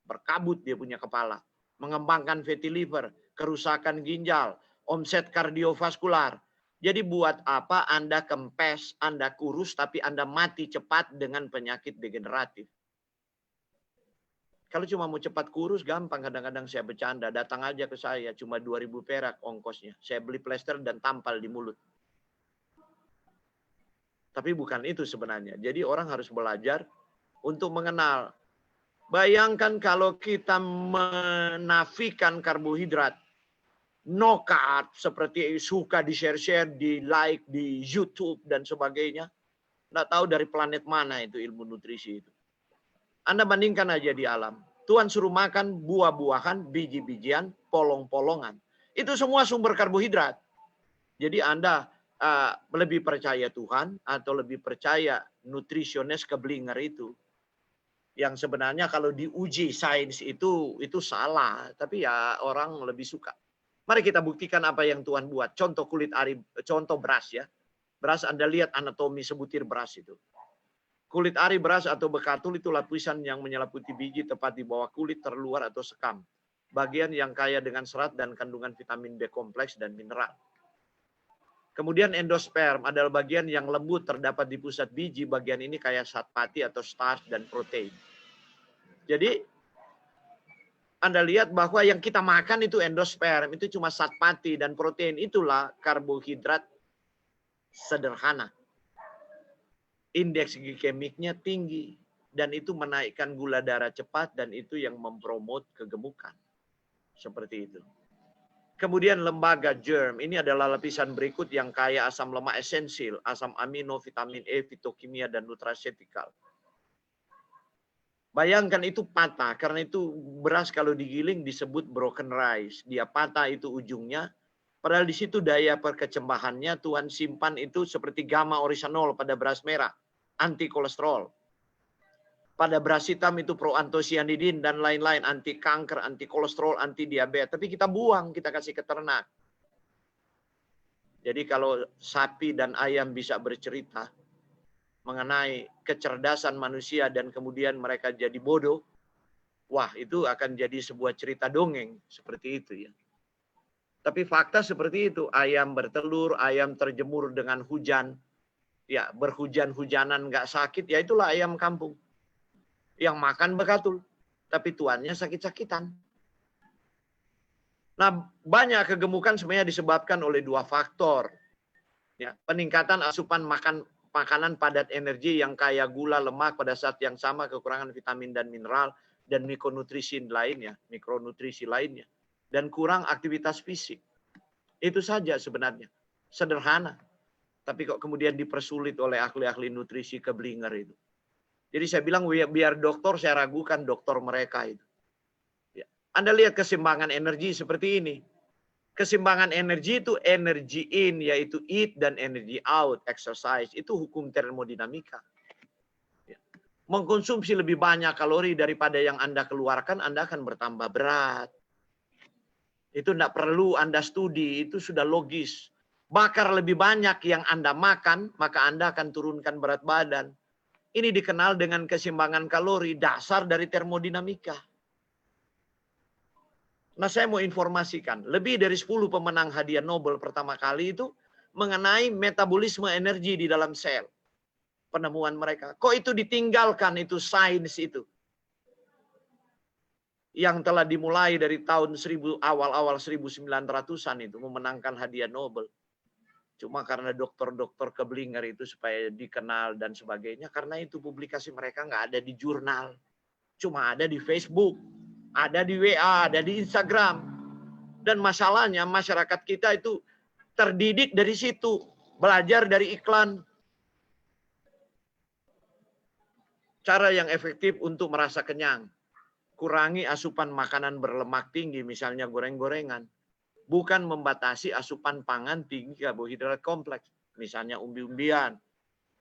berkabut dia punya kepala, mengembangkan fatty liver, kerusakan ginjal, omset kardiovaskular. Jadi buat apa Anda kempes, Anda kurus, tapi Anda mati cepat dengan penyakit degeneratif? Kalau cuma mau cepat kurus, gampang. Kadang-kadang saya bercanda, datang aja ke saya, cuma 2.000 perak ongkosnya. Saya beli plester dan tampal di mulut. Tapi bukan itu sebenarnya. Jadi orang harus belajar untuk mengenal. Bayangkan kalau kita menafikan karbohidrat, no carb, seperti suka di-share-share, di-like, di YouTube, dan sebagainya. Nggak tahu dari planet mana itu ilmu nutrisi itu. Anda bandingkan aja di alam. Tuhan suruh makan buah-buahan, biji-bijian, polong-polongan. Itu semua sumber karbohidrat. Jadi Anda lebih percaya Tuhan atau lebih percaya nutrisionis keblinger itu, yang sebenarnya kalau diuji sains itu salah, tapi ya orang lebih suka. Mari kita buktikan apa yang Tuhan buat. Contoh kulit ari, contoh beras ya. Beras, Anda lihat anatomi sebutir beras itu. Kulit ari beras atau bekatul itu lapisan yang menyelimuti biji tepat di bawah kulit terluar atau sekam. Bagian yang kaya dengan serat dan kandungan vitamin B kompleks dan mineral. Kemudian endosperm adalah bagian yang lembut terdapat di pusat biji. Bagian ini kaya zat pati atau starch dan protein. Jadi Anda lihat bahwa yang kita makan itu endosperm, itu cuma zat pati dan protein. Itulah karbohidrat sederhana. Indeks glikemiknya tinggi dan itu menaikkan gula darah cepat dan itu yang mempromot kegemukan. Seperti itu. Kemudian lembaga germ, ini adalah lapisan berikut yang kaya asam lemak esensial, asam amino, vitamin E, fitokimia, dan nutraceutical. Bayangkan itu patah, karena itu beras kalau digiling disebut broken rice. Dia patah itu ujungnya, padahal di situ daya perkecambahannya Tuhan simpan itu seperti gamma orisinol pada beras merah, anti kolesterol. Pada beras hitam itu proantosianidin dan lain-lain, anti kanker, anti kolesterol, anti diabetes. Tapi kita buang, kita kasih ke ternak. Jadi kalau sapi dan ayam bisa bercerita mengenai kecerdasan manusia dan kemudian mereka jadi bodoh, wah itu akan jadi sebuah cerita dongeng seperti itu ya. Tapi fakta seperti itu, ayam bertelur, ayam terjemur dengan hujan, ya berhujan-hujanan nggak sakit, ya itulah ayam kampung. Yang makan bekatul, tapi tuannya sakit-sakitan. Nah, banyak kegemukan sebenarnya disebabkan oleh dua faktor. Ya, peningkatan asupan makanan padat energi yang kaya gula, lemak pada saat yang sama kekurangan vitamin dan mineral dan mikronutrisi lainnya, dan kurang aktivitas fisik. Itu saja sebenarnya. Sederhana. Tapi kok kemudian dipersulit oleh ahli-ahli nutrisi keblinger itu. Jadi saya bilang biar dokter, saya ragukan dokter mereka itu. Ya. Anda lihat keseimbangan energi seperti ini. Keseimbangan energi itu energy in, yaitu eat, dan energy out, exercise. Itu hukum termodinamika. Ya. Mengkonsumsi lebih banyak kalori daripada yang Anda keluarkan, Anda akan bertambah berat. Itu tidak perlu Anda studi, itu sudah logis. bakar lebih banyak yang Anda makan, maka Anda akan turunkan berat badan. Ini dikenal dengan keseimbangan kalori, dasar dari termodinamika. Nah, saya mau informasikan, lebih dari 10 pemenang hadiah Nobel pertama kali itu mengenai metabolisme energi di dalam sel. Penemuan mereka. Kok itu ditinggalkan, itu sains itu. Yang telah dimulai dari tahun awal-awal 1900-an itu memenangkan hadiah Nobel. Cuma karena dokter-dokter keblinger itu supaya dikenal dan sebagainya. Karena itu publikasi mereka nggak ada di jurnal. Cuma ada di Facebook, ada di WA, ada di Instagram. Dan masalahnya masyarakat kita itu terdidik dari situ. Belajar dari iklan. Cara yang efektif untuk merasa kenyang. Kurangi asupan makanan berlemak tinggi, misalnya goreng-gorengan. Bukan membatasi asupan pangan tinggi karbohidrat kompleks. Misalnya umbi-umbian,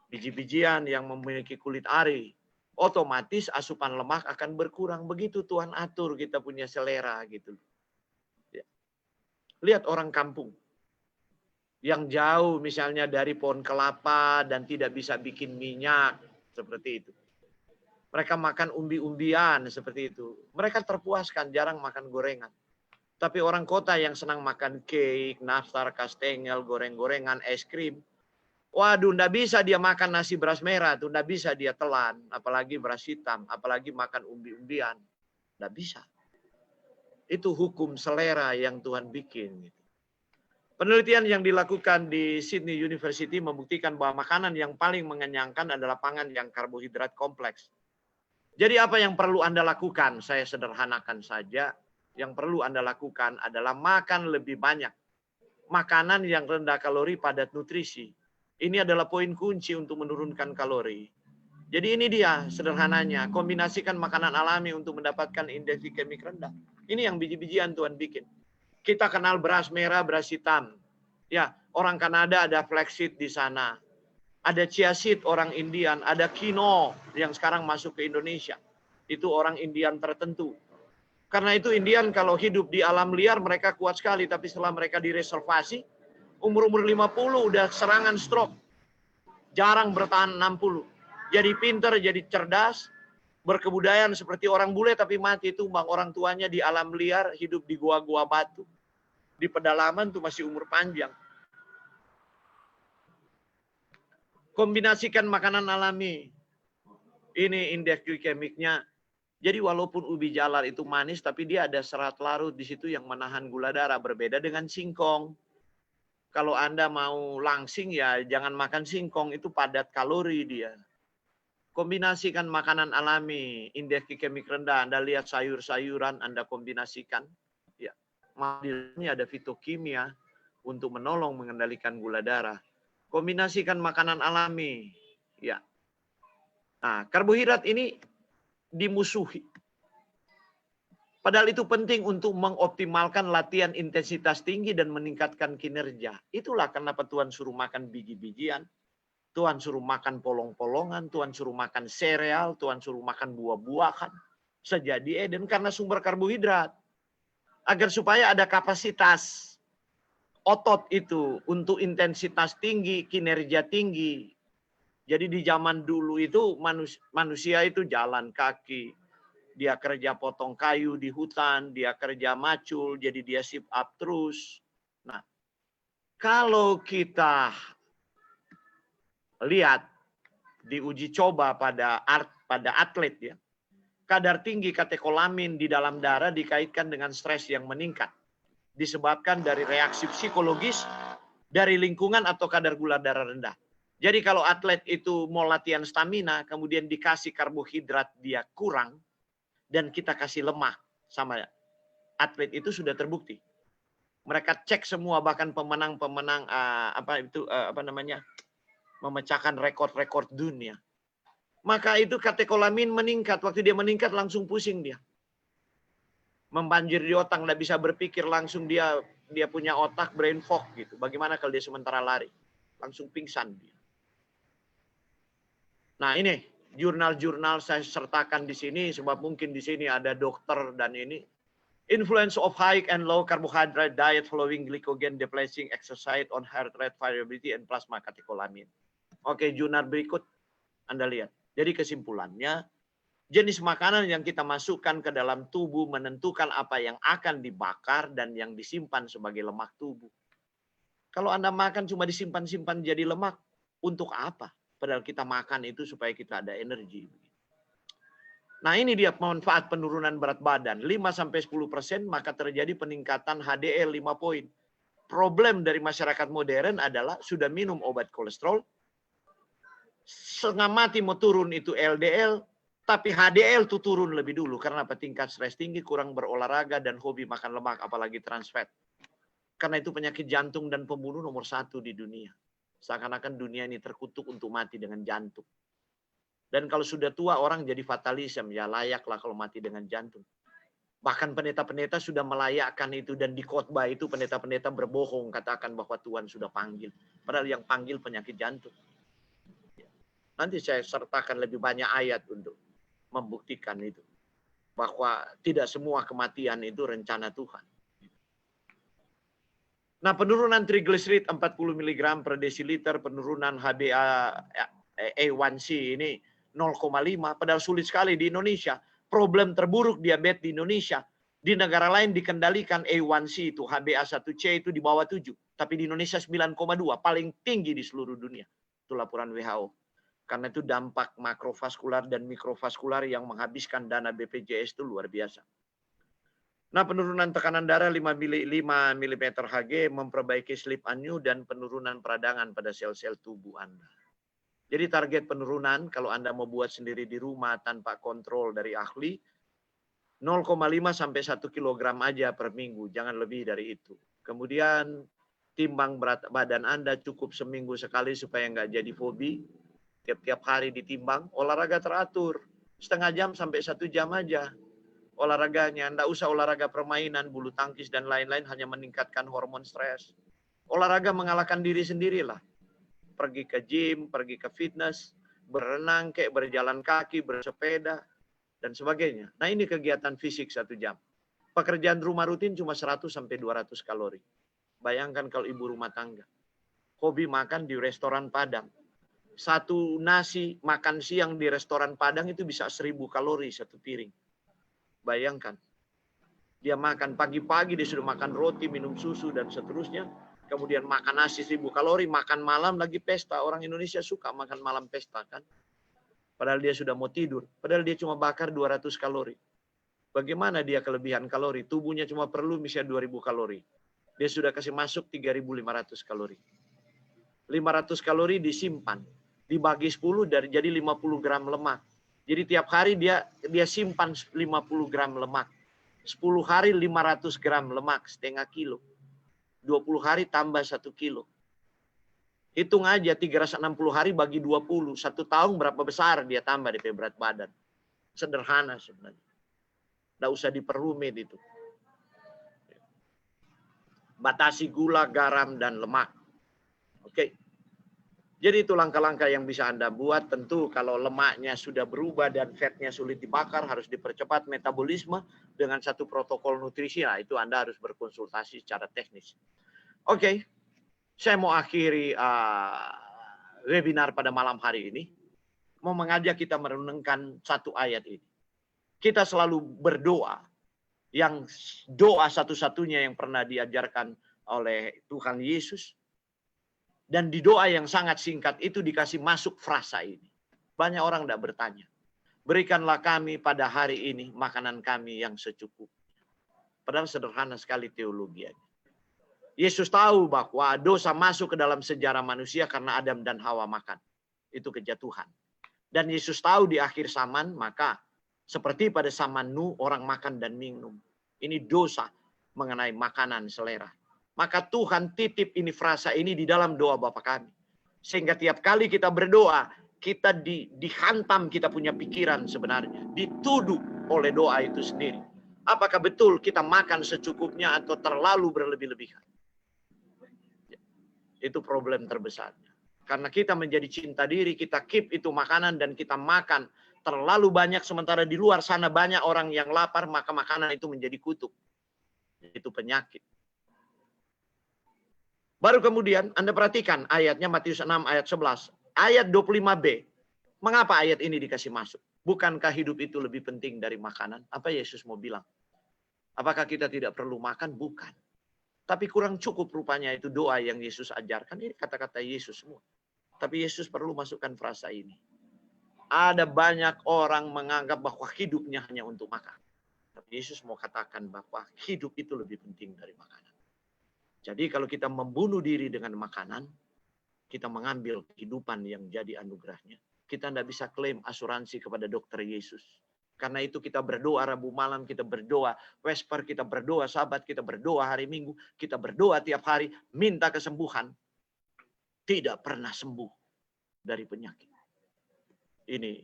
biji-bijian yang memiliki kulit ari. Otomatis asupan lemak akan berkurang. Begitu Tuhan atur, kita punya selera gitu. Ya. Lihat orang kampung. Yang jauh misalnya dari pohon kelapa dan tidak bisa bikin minyak. Seperti itu. Mereka makan umbi-umbian seperti itu. Mereka terpuaskan, jarang makan gorengan. Tapi orang kota yang senang makan cake, nastar, kastengel, goreng-gorengan, es krim. Waduh, nggak bisa dia makan nasi beras merah. Tuh nggak bisa dia telan. Apalagi beras hitam. Apalagi makan umbi-umbian. Nggak bisa. Itu hukum selera yang Tuhan bikin. Penelitian yang dilakukan di Sydney University membuktikan bahwa makanan yang paling mengenyangkan adalah pangan yang karbohidrat kompleks. Jadi apa yang perlu Anda lakukan? Saya sederhanakan saja. Yang perlu Anda lakukan adalah makan lebih banyak. Makanan yang rendah kalori, padat nutrisi. Ini adalah poin kunci untuk menurunkan kalori. Jadi ini dia sederhananya. Kombinasikan makanan alami untuk mendapatkan indeks glikemik rendah. Ini yang biji-bijian Tuhan bikin. Kita kenal beras merah, beras hitam. Ya, orang Kanada ada flaxseed di sana. Ada chia seed orang Indian. Ada quinoa yang sekarang masuk ke Indonesia. Itu orang Indian tertentu. Karena itu Indian kalau hidup di alam liar mereka kuat sekali. Tapi setelah mereka direservasi, umur-umur 50 udah serangan stroke. Jarang bertahan 60. Jadi pinter, jadi cerdas. Berkebudayaan seperti orang bule tapi mati tumbang. Orang tuanya di alam liar hidup di gua-gua batu. Di pedalaman tuh masih umur panjang. Kombinasikan makanan alami. Ini indeks glikemiknya. Jadi walaupun ubi jalar itu manis, tapi dia ada serat larut di situ yang menahan gula darah. Berbeda dengan singkong. Kalau Anda mau langsing ya jangan makan singkong, itu padat kalori dia. Kombinasikan makanan alami, indeks glikemik rendah. Anda lihat sayur-sayuran, Anda kombinasikan. Ya, ini ada fitokimia untuk menolong mengendalikan gula darah. Kombinasikan makanan alami. Ya. Nah, karbohidrat ini dimusuhi. Padahal itu penting untuk mengoptimalkan latihan intensitas tinggi dan meningkatkan kinerja. Itulah kenapa Tuhan suruh makan biji-bijian, Tuhan suruh makan polong-polongan, Tuhan suruh makan sereal, Tuhan suruh makan buah-buahan. Sejadi Eden karena sumber karbohidrat. Agar supaya ada kapasitas otot itu untuk intensitas tinggi, kinerja tinggi. Jadi di zaman dulu itu manusia itu jalan kaki. Dia kerja potong kayu di hutan, dia kerja macul, jadi dia sit up terus. Nah, kalau kita lihat di uji coba pada atlet ya, kadar tinggi katekolamin di dalam darah dikaitkan dengan stres yang meningkat. Disebabkan dari reaksi psikologis, dari lingkungan atau kadar gula darah rendah. Jadi kalau atlet itu mau latihan stamina, kemudian dikasih karbohidrat dia kurang, dan kita kasih lemak sama atlet itu sudah terbukti. Mereka cek semua bahkan pemenang-pemenang memecahkan rekor-rekor dunia. Maka itu katekolamin meningkat. Waktu dia meningkat langsung pusing dia. Membanjir di otak, nggak bisa berpikir langsung dia punya otak brain fog gitu. Bagaimana kalau dia sementara lari? Langsung pingsan dia. Nah ini jurnal-jurnal saya sertakan di sini sebab mungkin di sini ada dokter dan ini. Influence of high and low carbohydrate diet following glycogen depleting exercise on heart rate variability and plasma catecholamine. Oke, Junar berikut Anda lihat. Jadi kesimpulannya, jenis makanan yang kita masukkan ke dalam tubuh menentukan apa yang akan dibakar dan yang disimpan sebagai lemak tubuh. Kalau Anda makan cuma disimpan-simpan jadi lemak, untuk apa? Padahal kita makan itu supaya kita ada energi. Nah, ini dia manfaat penurunan berat badan. 5-10%, maka terjadi peningkatan HDL 5 poin. Problem dari masyarakat modern adalah sudah minum obat kolesterol, setengah mati mau turun itu LDL, tapi HDL tuh turun lebih dulu. Karena apa? Tingkat stres tinggi, kurang berolahraga, dan hobi makan lemak, apalagi trans fat. Karena itu penyakit jantung dan pembunuh nomor 1 di dunia. Seakan-akan dunia ini terkutuk untuk mati dengan jantung. Dan kalau sudah tua orang jadi fatalism, ya layaklah kalau mati dengan jantung. Bahkan pendeta-pendeta sudah melayakkan itu, dan di khotbah itu pendeta-pendeta berbohong katakan bahwa Tuhan sudah panggil. Padahal yang panggil penyakit jantung. Nanti saya sertakan lebih banyak ayat untuk membuktikan itu. Bahwa tidak semua kematian itu rencana Tuhan. Nah, penurunan triglycerid 40 mg per desiliter, penurunan HbA1c ini 0,5, padahal sulit sekali di Indonesia. Problem terburuk diabetes di Indonesia. Di negara lain dikendalikan A1C itu, HbA1c itu di bawah 7. Tapi di Indonesia 9,2, paling tinggi di seluruh dunia. Itu laporan WHO. Karena itu dampak makrovaskular dan mikrovaskular yang menghabiskan dana BPJS itu luar biasa. Nah, penurunan tekanan darah 5 mm Hg memperbaiki sleep apnea dan penurunan peradangan pada sel-sel tubuh Anda. Jadi target penurunan kalau Anda mau buat sendiri di rumah tanpa kontrol dari ahli, 0,5 sampai 1 kg aja per minggu, jangan lebih dari itu. Kemudian timbang berat badan Anda cukup seminggu sekali supaya nggak jadi fobi. Tiap-tiap hari ditimbang, olahraga teratur, setengah jam sampai 1 jam aja. Olahraganya, nggak usah olahraga permainan, bulu tangkis dan lain-lain, hanya meningkatkan hormon stres. Olahraga mengalahkan diri sendirilah. Pergi ke gym, pergi ke fitness, berenang, kayak berjalan kaki, bersepeda, dan sebagainya. Nah, ini kegiatan fisik 1 jam. Pekerjaan rumah rutin cuma 100-200 kalori. Bayangkan kalau ibu rumah tangga. Hobi makan di restoran Padang. 1 nasi makan siang di restoran Padang itu bisa 1000 kalori 1 piring. Bayangkan. Dia makan pagi-pagi, dia sudah makan roti, minum susu, dan seterusnya. Kemudian makan nasi 1000 kalori, makan malam lagi pesta. Orang Indonesia suka makan malam pesta kan. Padahal dia sudah mau tidur. Padahal dia cuma bakar 200 kalori. Bagaimana dia kelebihan kalori? Tubuhnya cuma perlu misalnya 2000 kalori. Dia sudah kasih masuk 3500 kalori. 500 kalori disimpan. Dibagi 10 jadi 50 gram lemak. Jadi tiap hari dia simpan 50 gram lemak. 10 hari 500 gram lemak, setengah kilo. 20 hari tambah 1 kilo. Hitung aja 360 hari bagi 20. 1 tahun berapa besar dia tambah di berat badan. Sederhana sebenarnya. Nggak usah diperumit itu. Batasi gula, garam, dan lemak. Oke. Jadi itu langkah-langkah yang bisa Anda buat. Tentu kalau lemaknya sudah berubah dan fatnya sulit dibakar, harus dipercepat metabolisme dengan satu protokol nutrisi. Nah, itu Anda harus berkonsultasi secara teknis. Oke, saya mau akhiri webinar pada malam hari ini. Mau mengajak kita merenungkan 1 ayat ini. Kita selalu berdoa. Yang doa satu-satunya yang pernah diajarkan oleh Tuhan Yesus. Dan di doa yang sangat singkat itu dikasih masuk frasa ini. Banyak orang tidak bertanya. Berikanlah kami pada hari ini makanan kami yang secukupnya. Padahal sederhana sekali teologianya. Yesus tahu bahwa dosa masuk ke dalam sejarah manusia karena Adam dan Hawa makan. Itu kejatuhan. Dan Yesus tahu di akhir zaman, maka seperti pada zaman Nuh, orang makan dan minum. Ini dosa mengenai makanan selera. Maka Tuhan titip ini frasa ini di dalam doa Bapa kami. Sehingga tiap kali kita berdoa, kita dihantam kita punya pikiran sebenarnya. Dituduh oleh doa itu sendiri. Apakah betul kita makan secukupnya atau terlalu berlebih-lebihan? Itu problem terbesarnya. Karena kita menjadi cinta diri, kita keep itu makanan dan kita makan terlalu banyak sementara di luar sana banyak orang yang lapar, maka makanan itu menjadi kutuk. itu penyakit. Baru kemudian Anda perhatikan ayatnya Matius 6 ayat 11. Ayat 25b. Mengapa ayat ini dikasih masuk? Bukankah hidup itu lebih penting dari makanan? Apa Yesus mau bilang? Apakah kita tidak perlu makan? Bukan. Tapi kurang cukup rupanya itu doa yang Yesus ajarkan. Ini kata-kata Yesus semua. Tapi Yesus perlu masukkan frasa ini. Ada banyak orang menganggap bahwa hidupnya hanya untuk makan. Tapi Yesus mau katakan bahwa hidup itu lebih penting dari makanan. Jadi kalau kita membunuh diri dengan makanan, kita mengambil kehidupan yang jadi anugerahnya. Kita tidak bisa klaim asuransi kepada dokter Yesus. Karena itu kita berdoa Rabu malam, kita berdoa Vesper, kita berdoa Sabat, kita berdoa hari Minggu, kita berdoa tiap hari, minta kesembuhan. Tidak pernah sembuh dari penyakit. Ini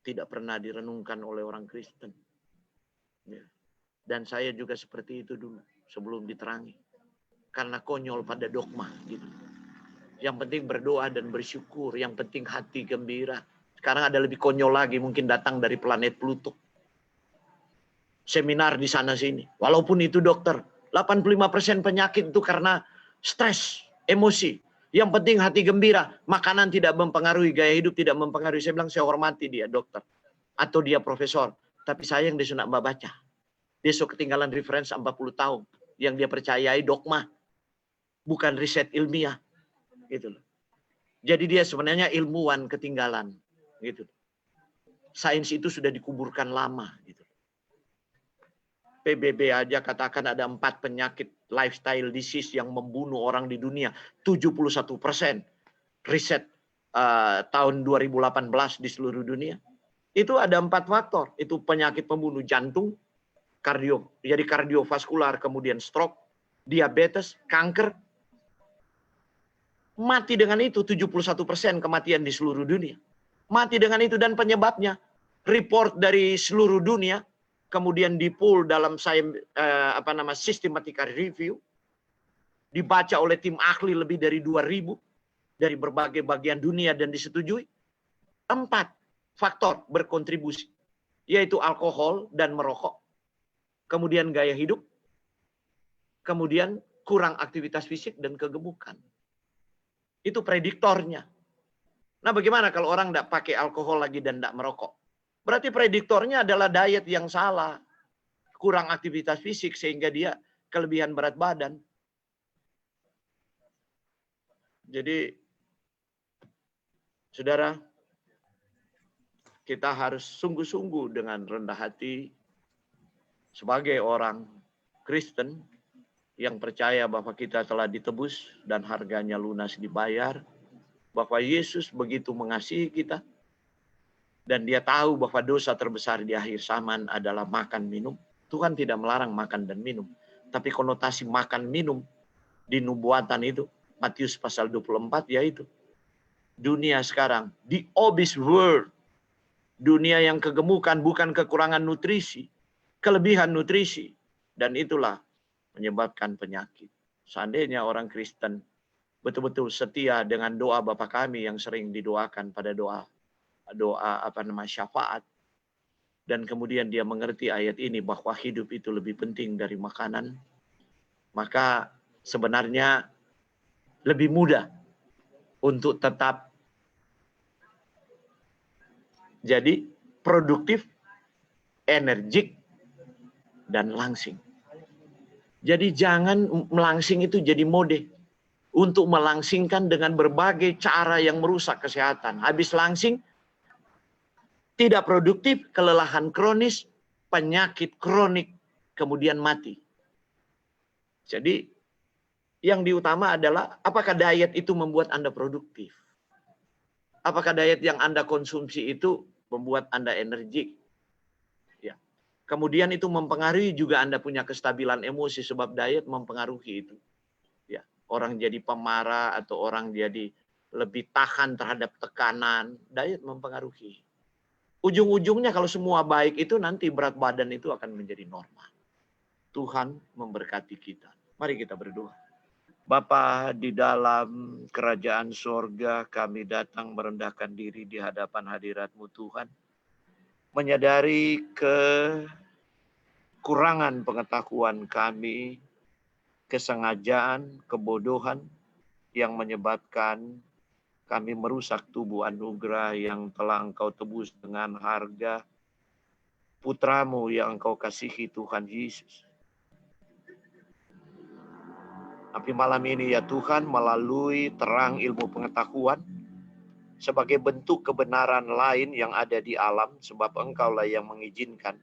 tidak pernah direnungkan oleh orang Kristen. Ya. Dan saya juga seperti itu dulu, sebelum diterangi. Karena konyol pada dogma gitu. Yang penting berdoa dan bersyukur, yang penting hati gembira. Sekarang ada lebih konyol lagi, mungkin datang dari planet Pluto. Seminar di sana sini. Walaupun itu dokter, 85% penyakit itu karena stres, emosi. Yang penting hati gembira, makanan tidak mempengaruhi, gaya hidup tidak mempengaruhi. Saya bilang saya hormati dia dokter atau dia profesor, tapi sayang dia sudah baca. Dia sudah ketinggalan referensi 40 tahun yang dia percayai dogma. Bukan riset ilmiah, gitu loh. Jadi dia sebenarnya ilmuwan ketinggalan, gitu. Sains itu sudah dikuburkan lama, gitu. PBB aja katakan ada 4 penyakit lifestyle disease yang membunuh orang di dunia, 71%. Riset tahun 2018 di seluruh dunia. Itu ada 4 faktor. Itu penyakit pembunuh jantung, jadi kardiovaskular, kemudian stroke, diabetes, kanker. Mati dengan itu 71% kematian di seluruh dunia. Mati dengan itu dan penyebabnya. Report dari seluruh dunia. Kemudian di-pool dalam systematic review. Dibaca oleh tim ahli lebih dari 2.000. Dari berbagai bagian dunia dan disetujui. 4 faktor berkontribusi. Yaitu alkohol dan merokok. Kemudian gaya hidup. Kemudian kurang aktivitas fisik dan kegemukan. Itu prediktornya. Nah bagaimana kalau orang tidak pakai alkohol lagi dan tidak merokok? Berarti prediktornya adalah diet yang salah. Kurang aktivitas fisik sehingga dia kelebihan berat badan. Jadi, saudara, kita harus sungguh-sungguh dengan rendah hati sebagai orang Kristen yang percaya bahwa kita telah ditebus dan harganya lunas dibayar, bahwa Yesus begitu mengasihi kita, dan dia tahu bahwa dosa terbesar di akhir zaman adalah makan minum. Tuhan tidak melarang makan dan minum, tapi konotasi makan minum di nubuatan itu, Matius pasal 24, yaitu dunia sekarang, the obese world, dunia yang kegemukan bukan kekurangan nutrisi, kelebihan nutrisi, dan itulah menyebabkan penyakit. Seandainya orang Kristen betul-betul setia dengan doa Bapa kami yang sering didoakan pada doa syafaat, dan kemudian dia mengerti ayat ini bahwa hidup itu lebih penting dari makanan, maka sebenarnya lebih mudah untuk tetap jadi produktif, energik, dan langsing. Jadi jangan melangsing itu jadi mode. Untuk melangsingkan dengan berbagai cara yang merusak kesehatan. Habis langsing, tidak produktif, kelelahan kronis, penyakit kronik, kemudian mati. Jadi yang diutama adalah apakah diet itu membuat Anda produktif? Apakah diet yang Anda konsumsi itu membuat Anda energik? Kemudian itu mempengaruhi juga Anda punya kestabilan emosi sebab diet mempengaruhi itu. Ya, orang jadi pemarah atau orang jadi lebih tahan terhadap tekanan, diet mempengaruhi. Ujung-ujungnya kalau semua baik itu nanti berat badan itu akan menjadi normal. Tuhan memberkati kita. Mari kita berdoa. Bapa di dalam kerajaan sorga, kami datang merendahkan diri di hadapan hadirat-Mu Tuhan. Menyadari kekurangan pengetahuan kami kesengajaan, kebodohan yang menyebabkan kami merusak tubuh anugerah yang telah Engkau tebus dengan harga putramu yang Engkau kasihi, Tuhan Yesus. Tapi malam ini ya Tuhan, melalui terang ilmu pengetahuan, sebagai bentuk kebenaran lain yang ada di alam, sebab Engkaulah yang mengizinkan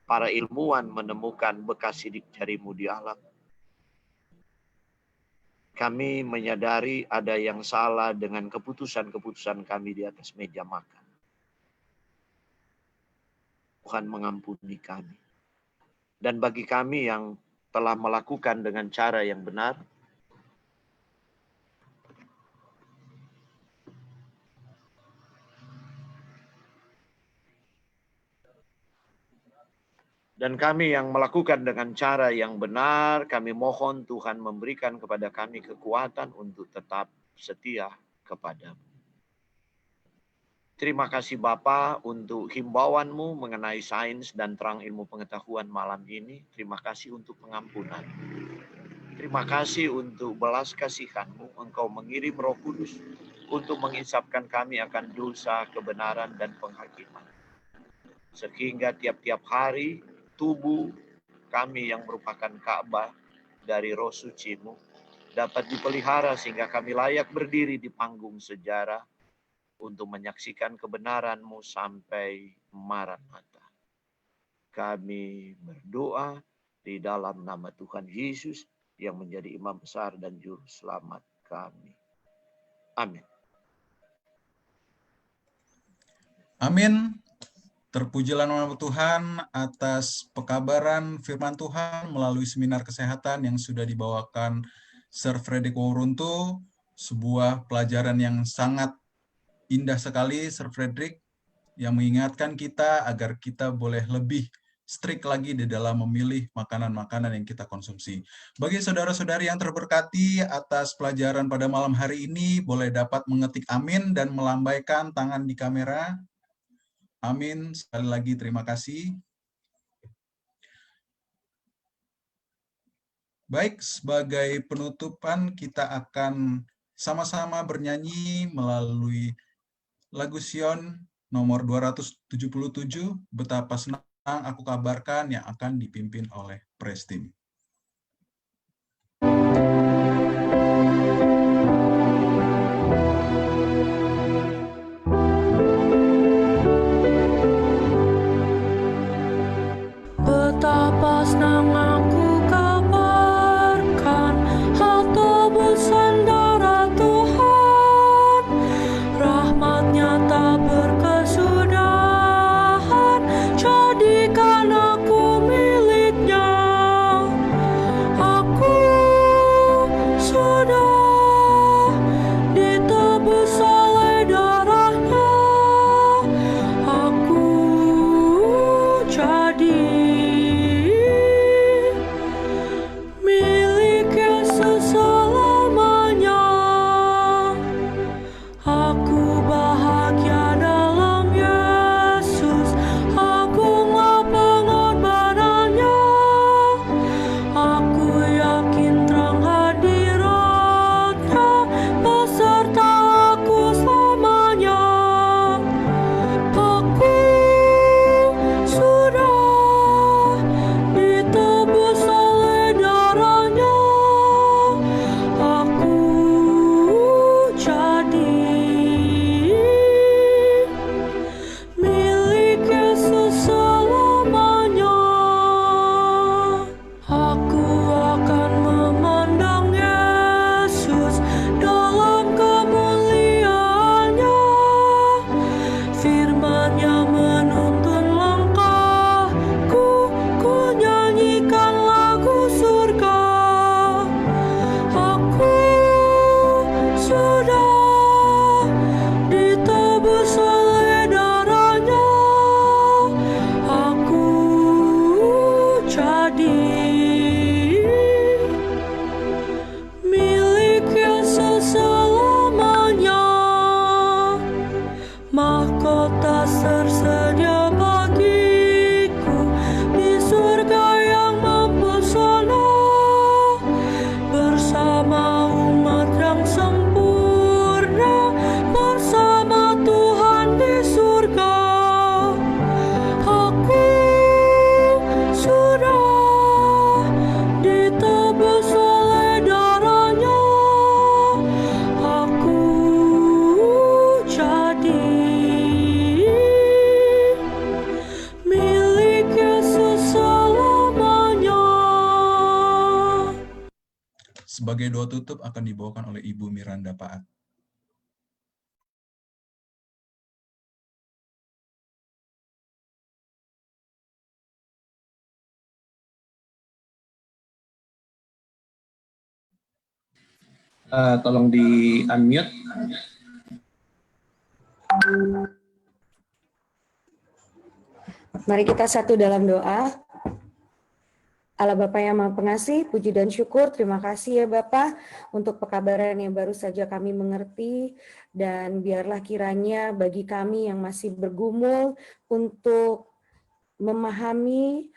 para ilmuwan menemukan bekas sidik jarimu di alam. Kami menyadari ada yang salah dengan keputusan-keputusan kami di atas meja makan. Tuhan mengampuni kami. Dan bagi kami yang telah melakukan dengan cara yang benar, dan kami yang melakukan dengan cara yang benar, kami mohon Tuhan memberikan kepada kami kekuatan untuk tetap setia kepadamu. Terima kasih Bapa untuk himbauan-Mu mengenai sains dan terang ilmu pengetahuan malam ini. Terima kasih untuk pengampunan. Terima kasih untuk belas kasihan-Mu. Engkau mengirim Roh Kudus untuk menginsapkan kami akan dosa, kebenaran, dan penghakiman. Sehingga tiap-tiap hari tubuh kami yang merupakan Ka'bah dari Roh Suci-Mu dapat dipelihara sehingga kami layak berdiri di panggung sejarah untuk menyaksikan kebenaran-Mu sampai Maranatha. Kami berdoa di dalam nama Tuhan Yesus yang menjadi Imam Besar dan Juru Selamat kami. Amin. Amin. Terpujilah nama Tuhan atas pekabaran firman Tuhan melalui seminar kesehatan yang sudah dibawakan Sir Frederick Wauruntu, sebuah pelajaran yang sangat indah sekali, Sir Frederick, yang mengingatkan kita agar kita boleh lebih strict lagi di dalam memilih makanan-makanan yang kita konsumsi. Bagi saudara-saudari yang terberkati atas pelajaran pada malam hari ini, boleh dapat mengetik amin dan melambaikan tangan di kamera. Amin. Sekali lagi terima kasih. Baik, sebagai penutupan kita akan sama-sama bernyanyi melalui lagu Sion nomor 277, Betapa Senang Aku Kabarkan, yang akan dipimpin oleh Praise Team. Betapa senang aku kabarkan hal tebusan darah Tuhan, rahmat-Nya tak berkesudahan, jadikan aku milik-Nya. Doa tutup akan dibawakan oleh Ibu Miranda Paat. Tolong di-unmute. Mari kita satu dalam doa. Allah Bapa yang Maha Pengasih, puji dan syukur, terima kasih ya Bapa untuk pekabaran yang baru saja kami mengerti, dan biarlah kiranya bagi kami yang masih bergumul untuk memahami,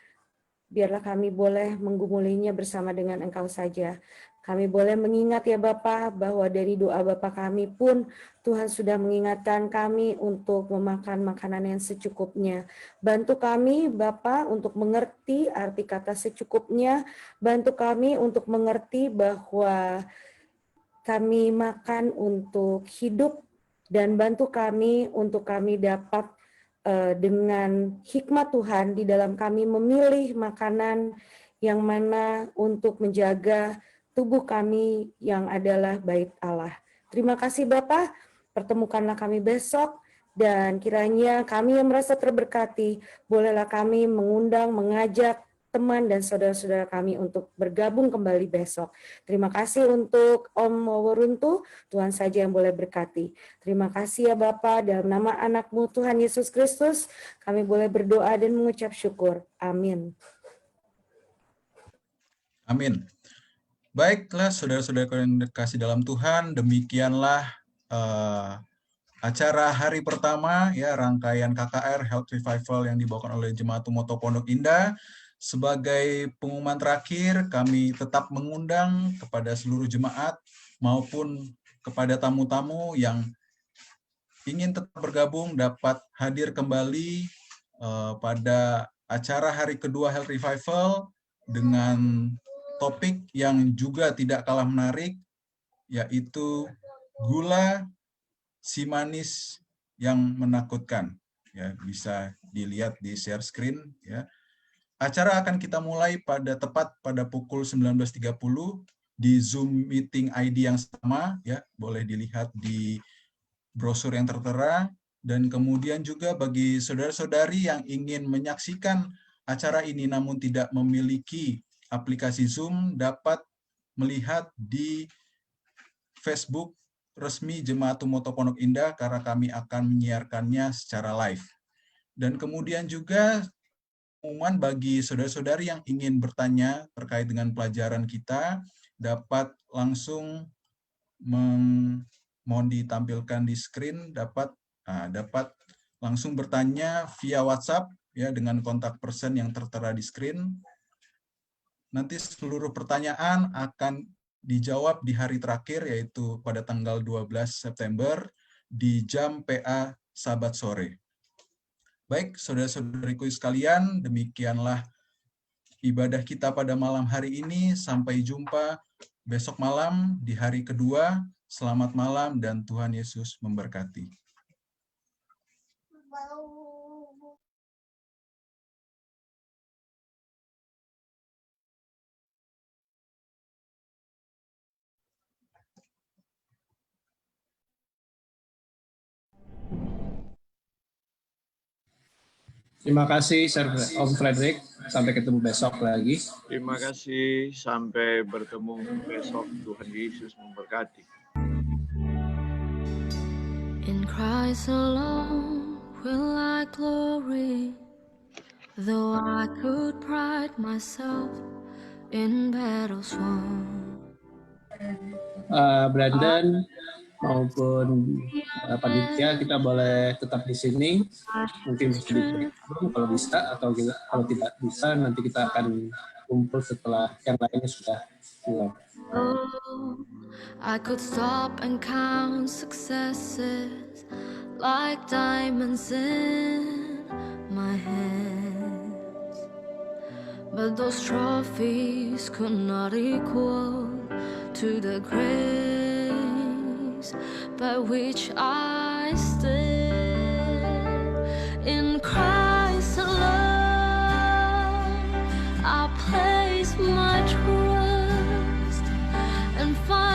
biarlah kami boleh menggumulinya bersama dengan Engkau saja. Kami boleh mengingat ya Bapa bahwa dari doa Bapa kami pun Tuhan sudah mengingatkan kami untuk memakan makanan yang secukupnya. Bantu kami Bapa untuk mengerti arti kata secukupnya. Bantu kami untuk mengerti bahwa kami makan untuk hidup, dan bantu kami untuk kami dapat dengan hikmat Tuhan di dalam kami memilih makanan yang mana untuk menjaga tubuh kami yang adalah bait Allah. Terima kasih Bapa, pertemukanlah kami besok, dan kiranya kami yang merasa terberkati, bolehlah kami mengundang, mengajak teman dan saudara-saudara kami untuk bergabung kembali besok. Terima kasih untuk Om Waworuntu, Tuhan saja yang boleh berkati. Terima kasih ya Bapa, dalam nama anak-Mu Tuhan Yesus Kristus, kami boleh berdoa dan mengucap syukur. Amin. Amin. Baiklah, saudara-saudara yang dikasih dalam Tuhan, demikianlah acara hari pertama ya rangkaian KKR Health Revival yang dibawakan oleh Jemaat Tumoto Pondok Indah. Sebagai pengumuman terakhir, kami tetap mengundang kepada seluruh jemaat maupun kepada tamu-tamu yang ingin tetap bergabung dapat hadir kembali pada acara hari kedua Health Revival dengan topik yang juga tidak kalah menarik, yaitu gula si manis yang menakutkan. Ya, bisa dilihat di share screen. Ya. Acara akan kita mulai tepat pada pukul 19.30 di Zoom meeting ID yang sama. Ya, boleh dilihat di brosur yang tertera. Dan kemudian juga bagi saudara-saudari yang ingin menyaksikan acara ini namun tidak memiliki aplikasi Zoom, dapat melihat di Facebook resmi Jemaat Tumoto Pondok Indah karena kami akan menyiarkannya secara live. Dan kemudian juga pengumuman bagi saudara-saudari yang ingin bertanya terkait dengan pelajaran kita, dapat langsung mohon ditampilkan di screen, dapat langsung bertanya via WhatsApp ya dengan kontak person yang tertera di screen. Nanti seluruh pertanyaan akan dijawab di hari terakhir, yaitu pada tanggal 12 September di jam PA Sabat sore. Baik, saudara-saudariku sekalian, demikianlah ibadah kita pada malam hari ini. Sampai jumpa besok malam di hari kedua. Selamat malam dan Tuhan Yesus memberkati. Terima kasih Om Frederick. Sampai ketemu besok lagi. Terima kasih, sampai bertemu besok. Tuhan Yesus memberkati. In Christ alone will I glory, though I could pride myself in battles won. Brandon maupun panitia, kita boleh tetap di sini, mungkin bisa di kalau bisa, atau kalau tidak bisa nanti kita akan kumpul setelah yang lainnya sudah pulang. Oh, I could stop and count successes like diamonds in my hands, but those trophies could not equal to the grace by which I stand. In Christ alone I place my trust and find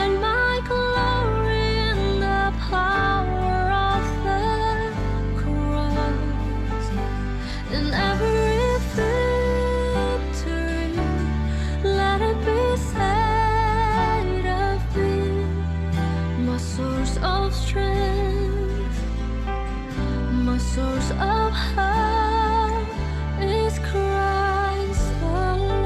source of strength, my source of help is Christ alone.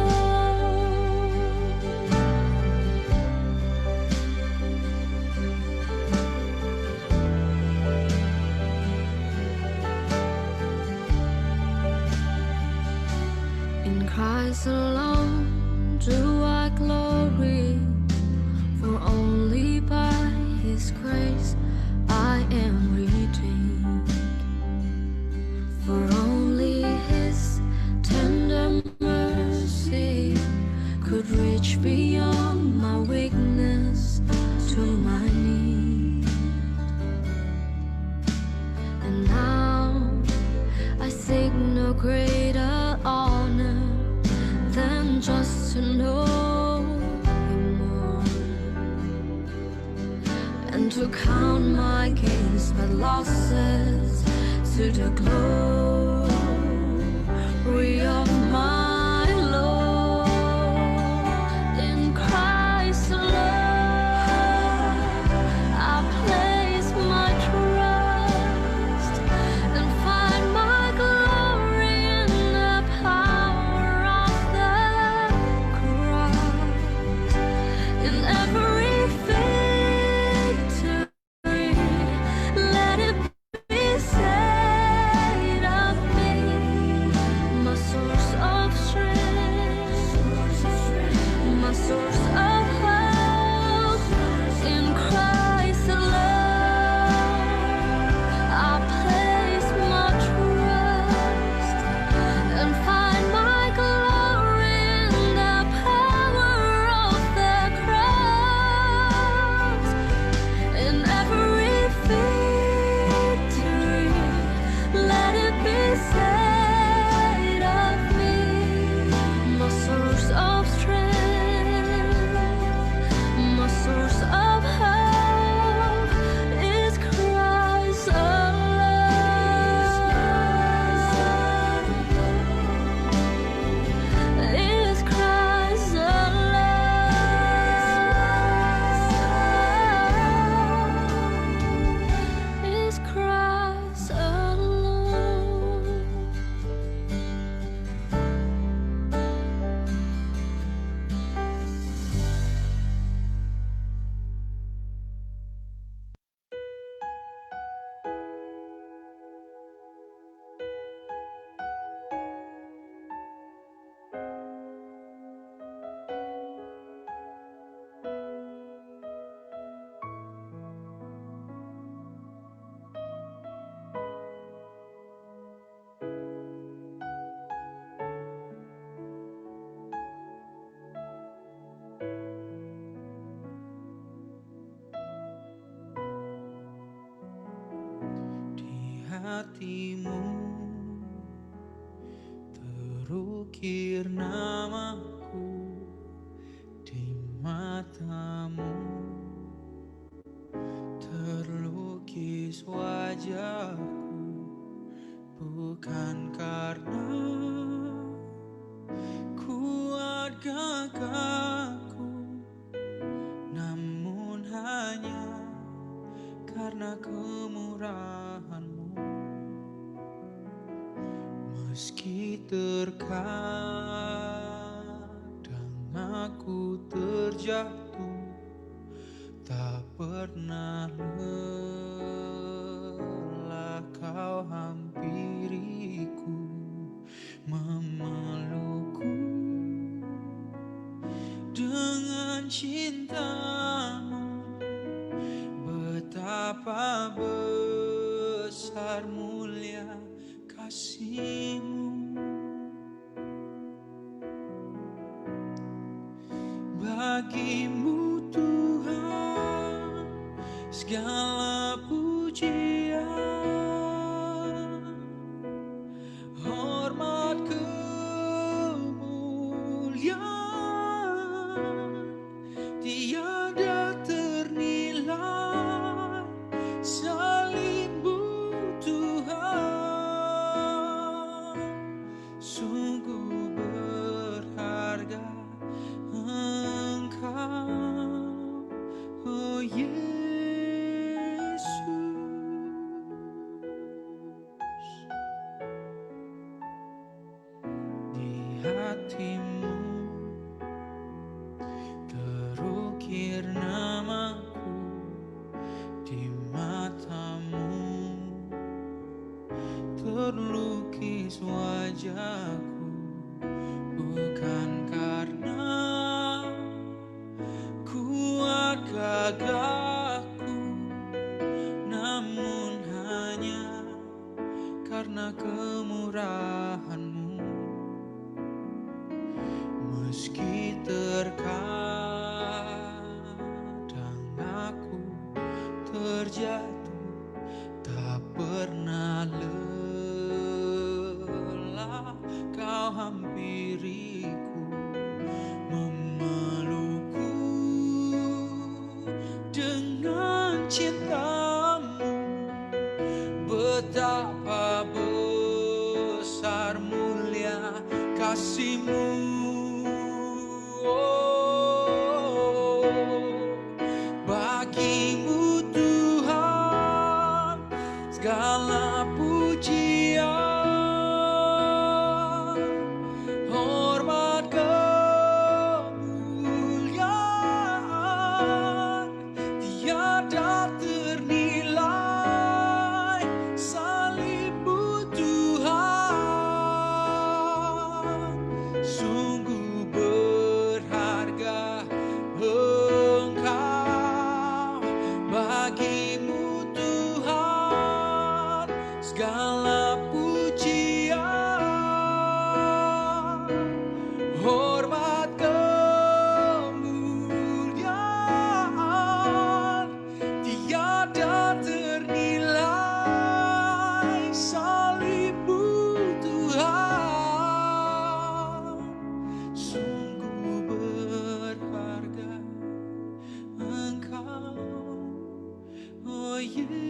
In Christ alone do I glory, for only by His grace I am redeemed. For only His tender mercy could reach beyond my weakness to my need. And now I seek no greater honor than just to know Him more, and to count my gains but losses to the glory of my Lord. In Christ alone I place my trust and find my glory in the power of the cross. In every victory, let it be said of me, my source of strength, my source of help. In Christ alone I place my trust and find my glory in the power of the cross. In every victory, let it be said of me, my source of strength, my source of help is Christ alone. Is Christ alone. Is Christ alone. Di hatimu terukir namaku, di matamu terlukis wajahku, bukan karena kuat gagahku, namun hanya karena kemurahan-Mu. Meski terkadang aku terjatuh, tak pernah lelah Kau hampiriku, memelukku dengan cinta-Mu. Betapa besar mulia kasih-Mu, bagi-Mu Tuhan segala pujian, hormat kemuliaan tiada ternilai. Salib-Mu Tuhan sungguh berharga. Engkau, oh Yesus. wajahku, bukan karena kuat gagahku, namun hanya karena kemurahan-Mu. Meski terkadang aku terjatuh, tak pernah lelah Kau hampiriku, memelukku dengan cinta-Mu. Betapa besar mulia kasih-Mu. Oh, bagi-Mu Tuhan segala pujian, hormat, kemuliaan tiada ternilai. Salib-Mu Tuhan sungguh berharga. Engkau, bagi-Mu Tuhan segala pujian, hormat, kemuliaan tiada ternilai. Salib-Mu Tuhan sungguh berharga. Engkau, oh Yesus.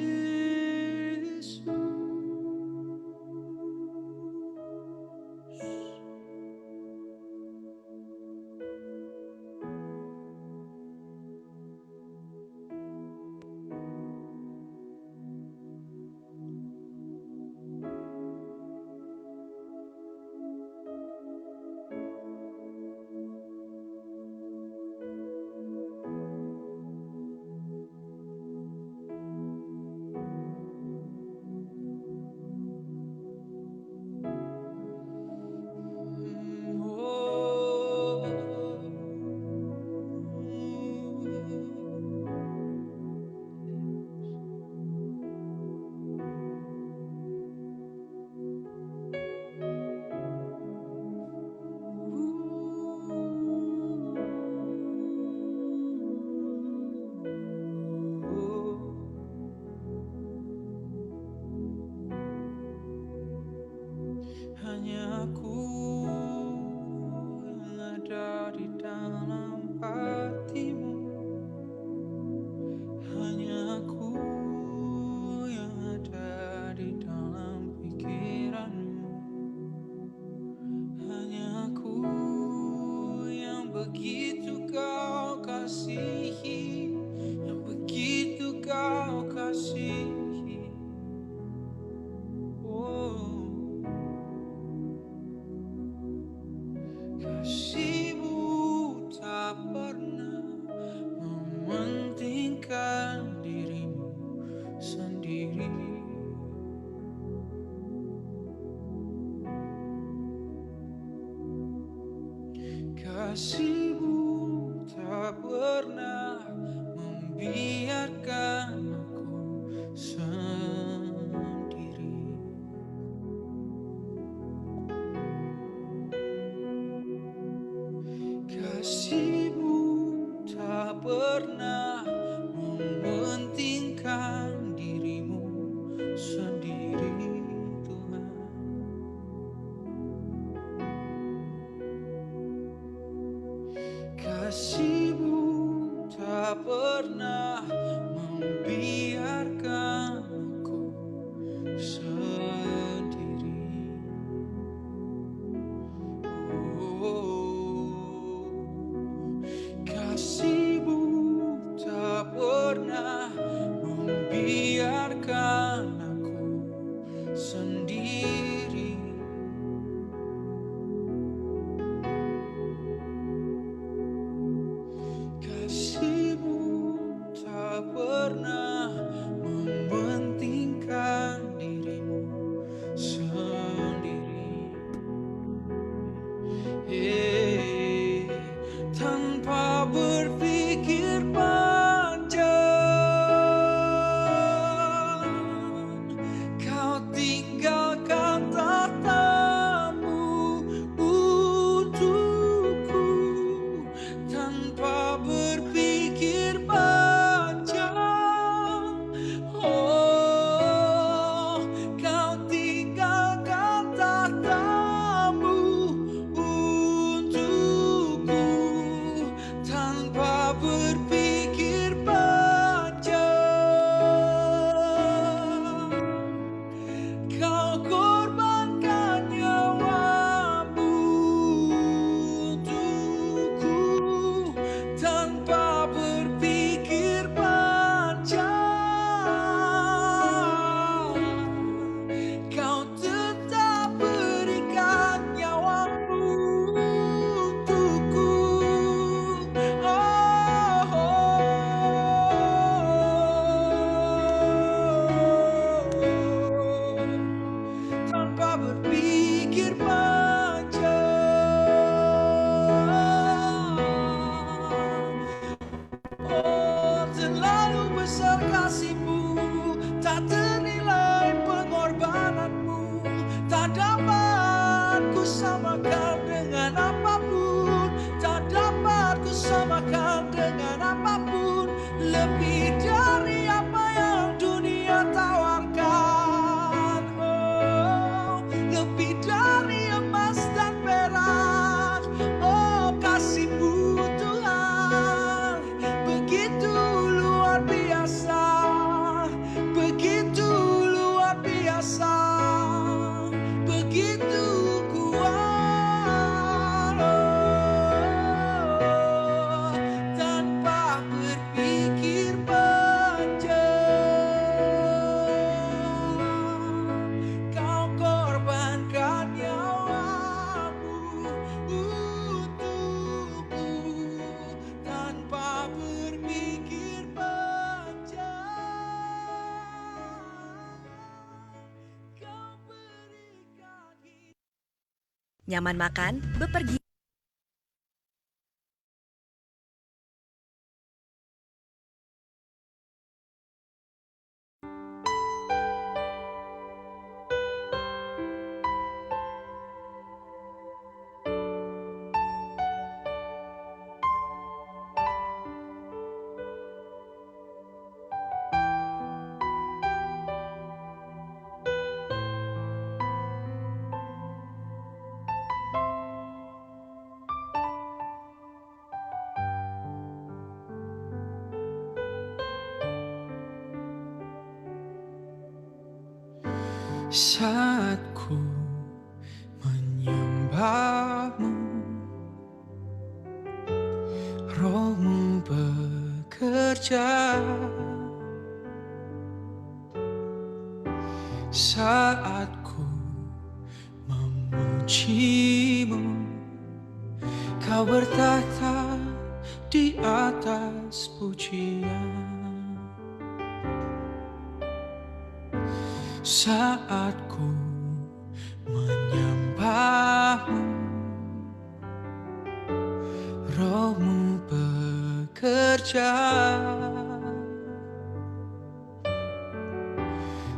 Hanya Aku yang ada di dalam hati-Mu, hanya Aku yang ada di dalam pikiran-Mu, hanya Aku yang begitu Kau kasihi, yang begitu Kau kasihi. Oh, kasih-Mu tak pernah mementingkan diri-Mu sendiri. Kasih-Mu tak pernah membiarkan aku sendiri. Kasih-Mu tak pernah mementingkan diri-Mu sendiri, Tuhan. Kasih-Mu tak pernah membiarkan aku sendiri. Oh, kasih-Mu tak pernah membiarkan aku sendiri. Kasih-Mu tak pernah mementingkan diri-Mu sendiri. Nyaman makan, bepergian. Saat ku menyembahmu, Rohmu bekerja. Saat ku memujimu, Kau bertahta di atas pujian. Saat ku menyembahmu, Rohmu bekerja.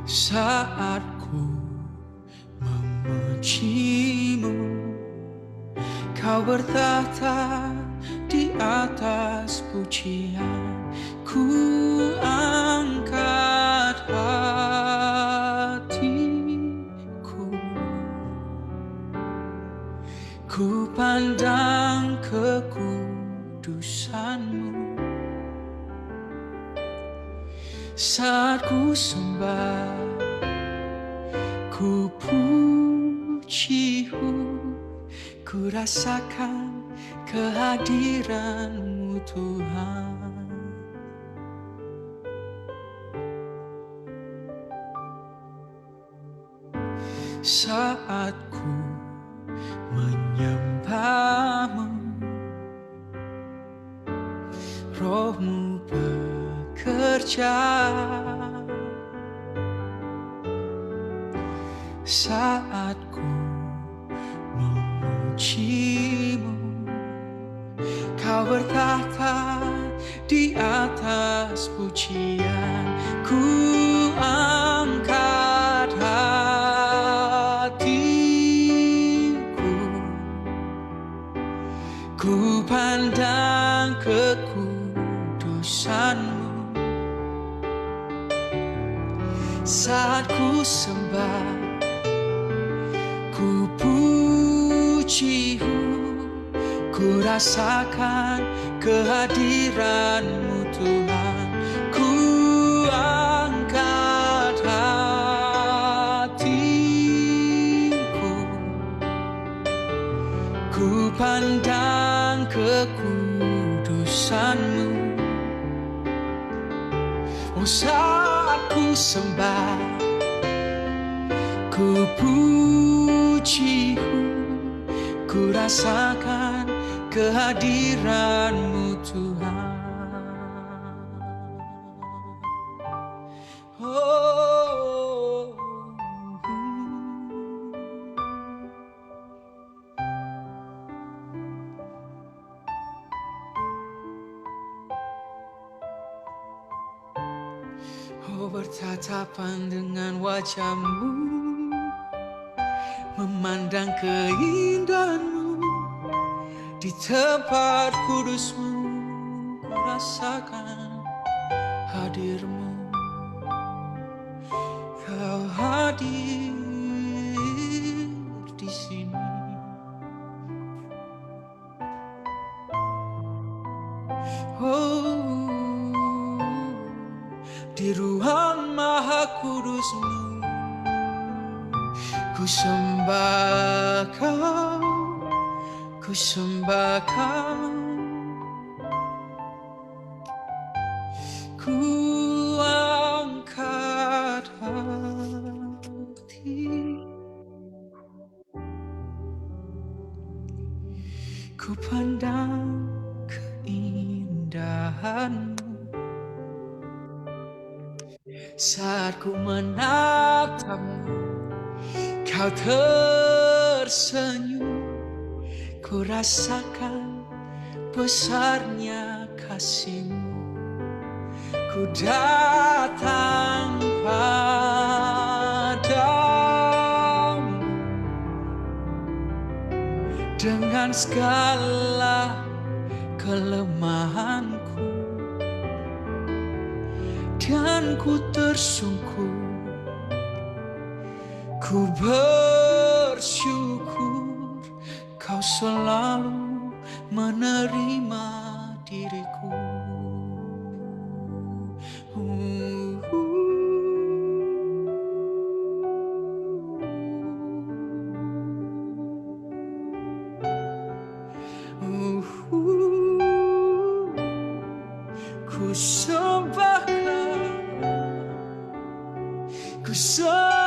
Saat ku memujimu, Kau bertahta di atas pujian. Ku angkat hatiku, ku pandang kekudusan-Mu. Saat ku sembah, ku puji-Mu, ku rasakan kehadiran-Mu Tuhan. Saat ku menyembah-Mu, Roh-Mu bekerja. Saat ku memuji-Mu, Kau bertahta di atas pujian. Ku angkat hatiku, ku pandang kekudusan-Mu. Saat ku sembah, ku puji-Mu, ku rasakan kehadiran-Mu Tuhan. Ku angkat hatiku, ku pandang kekudusan-Mu. Oh, saat ku sembah, ku puji-Mu, ku rasakan kehadiran-Mu Tuhan. Oh, oh, bertatapan dengan wajah-Mu, memandang keindahan-Mu di tempat kudus-Mu, ku rasakan hadir-Mu. Kau hadir di sini. Oh, di ruang maha kudus-Mu, ku sembah Kau, ku sembah Kau, ku angkat hati, ku pandang keindahan-Mu. Saat ku menatap-Mu, Kau tersenyum, ku rasakan besarnya kasih-Mu. Ku datang padamu dengan segala kelemahanku, dan ku tersungkur, ku bersyukur Kau selalu menerima diriku. Ku sembahkan, ku sembahkan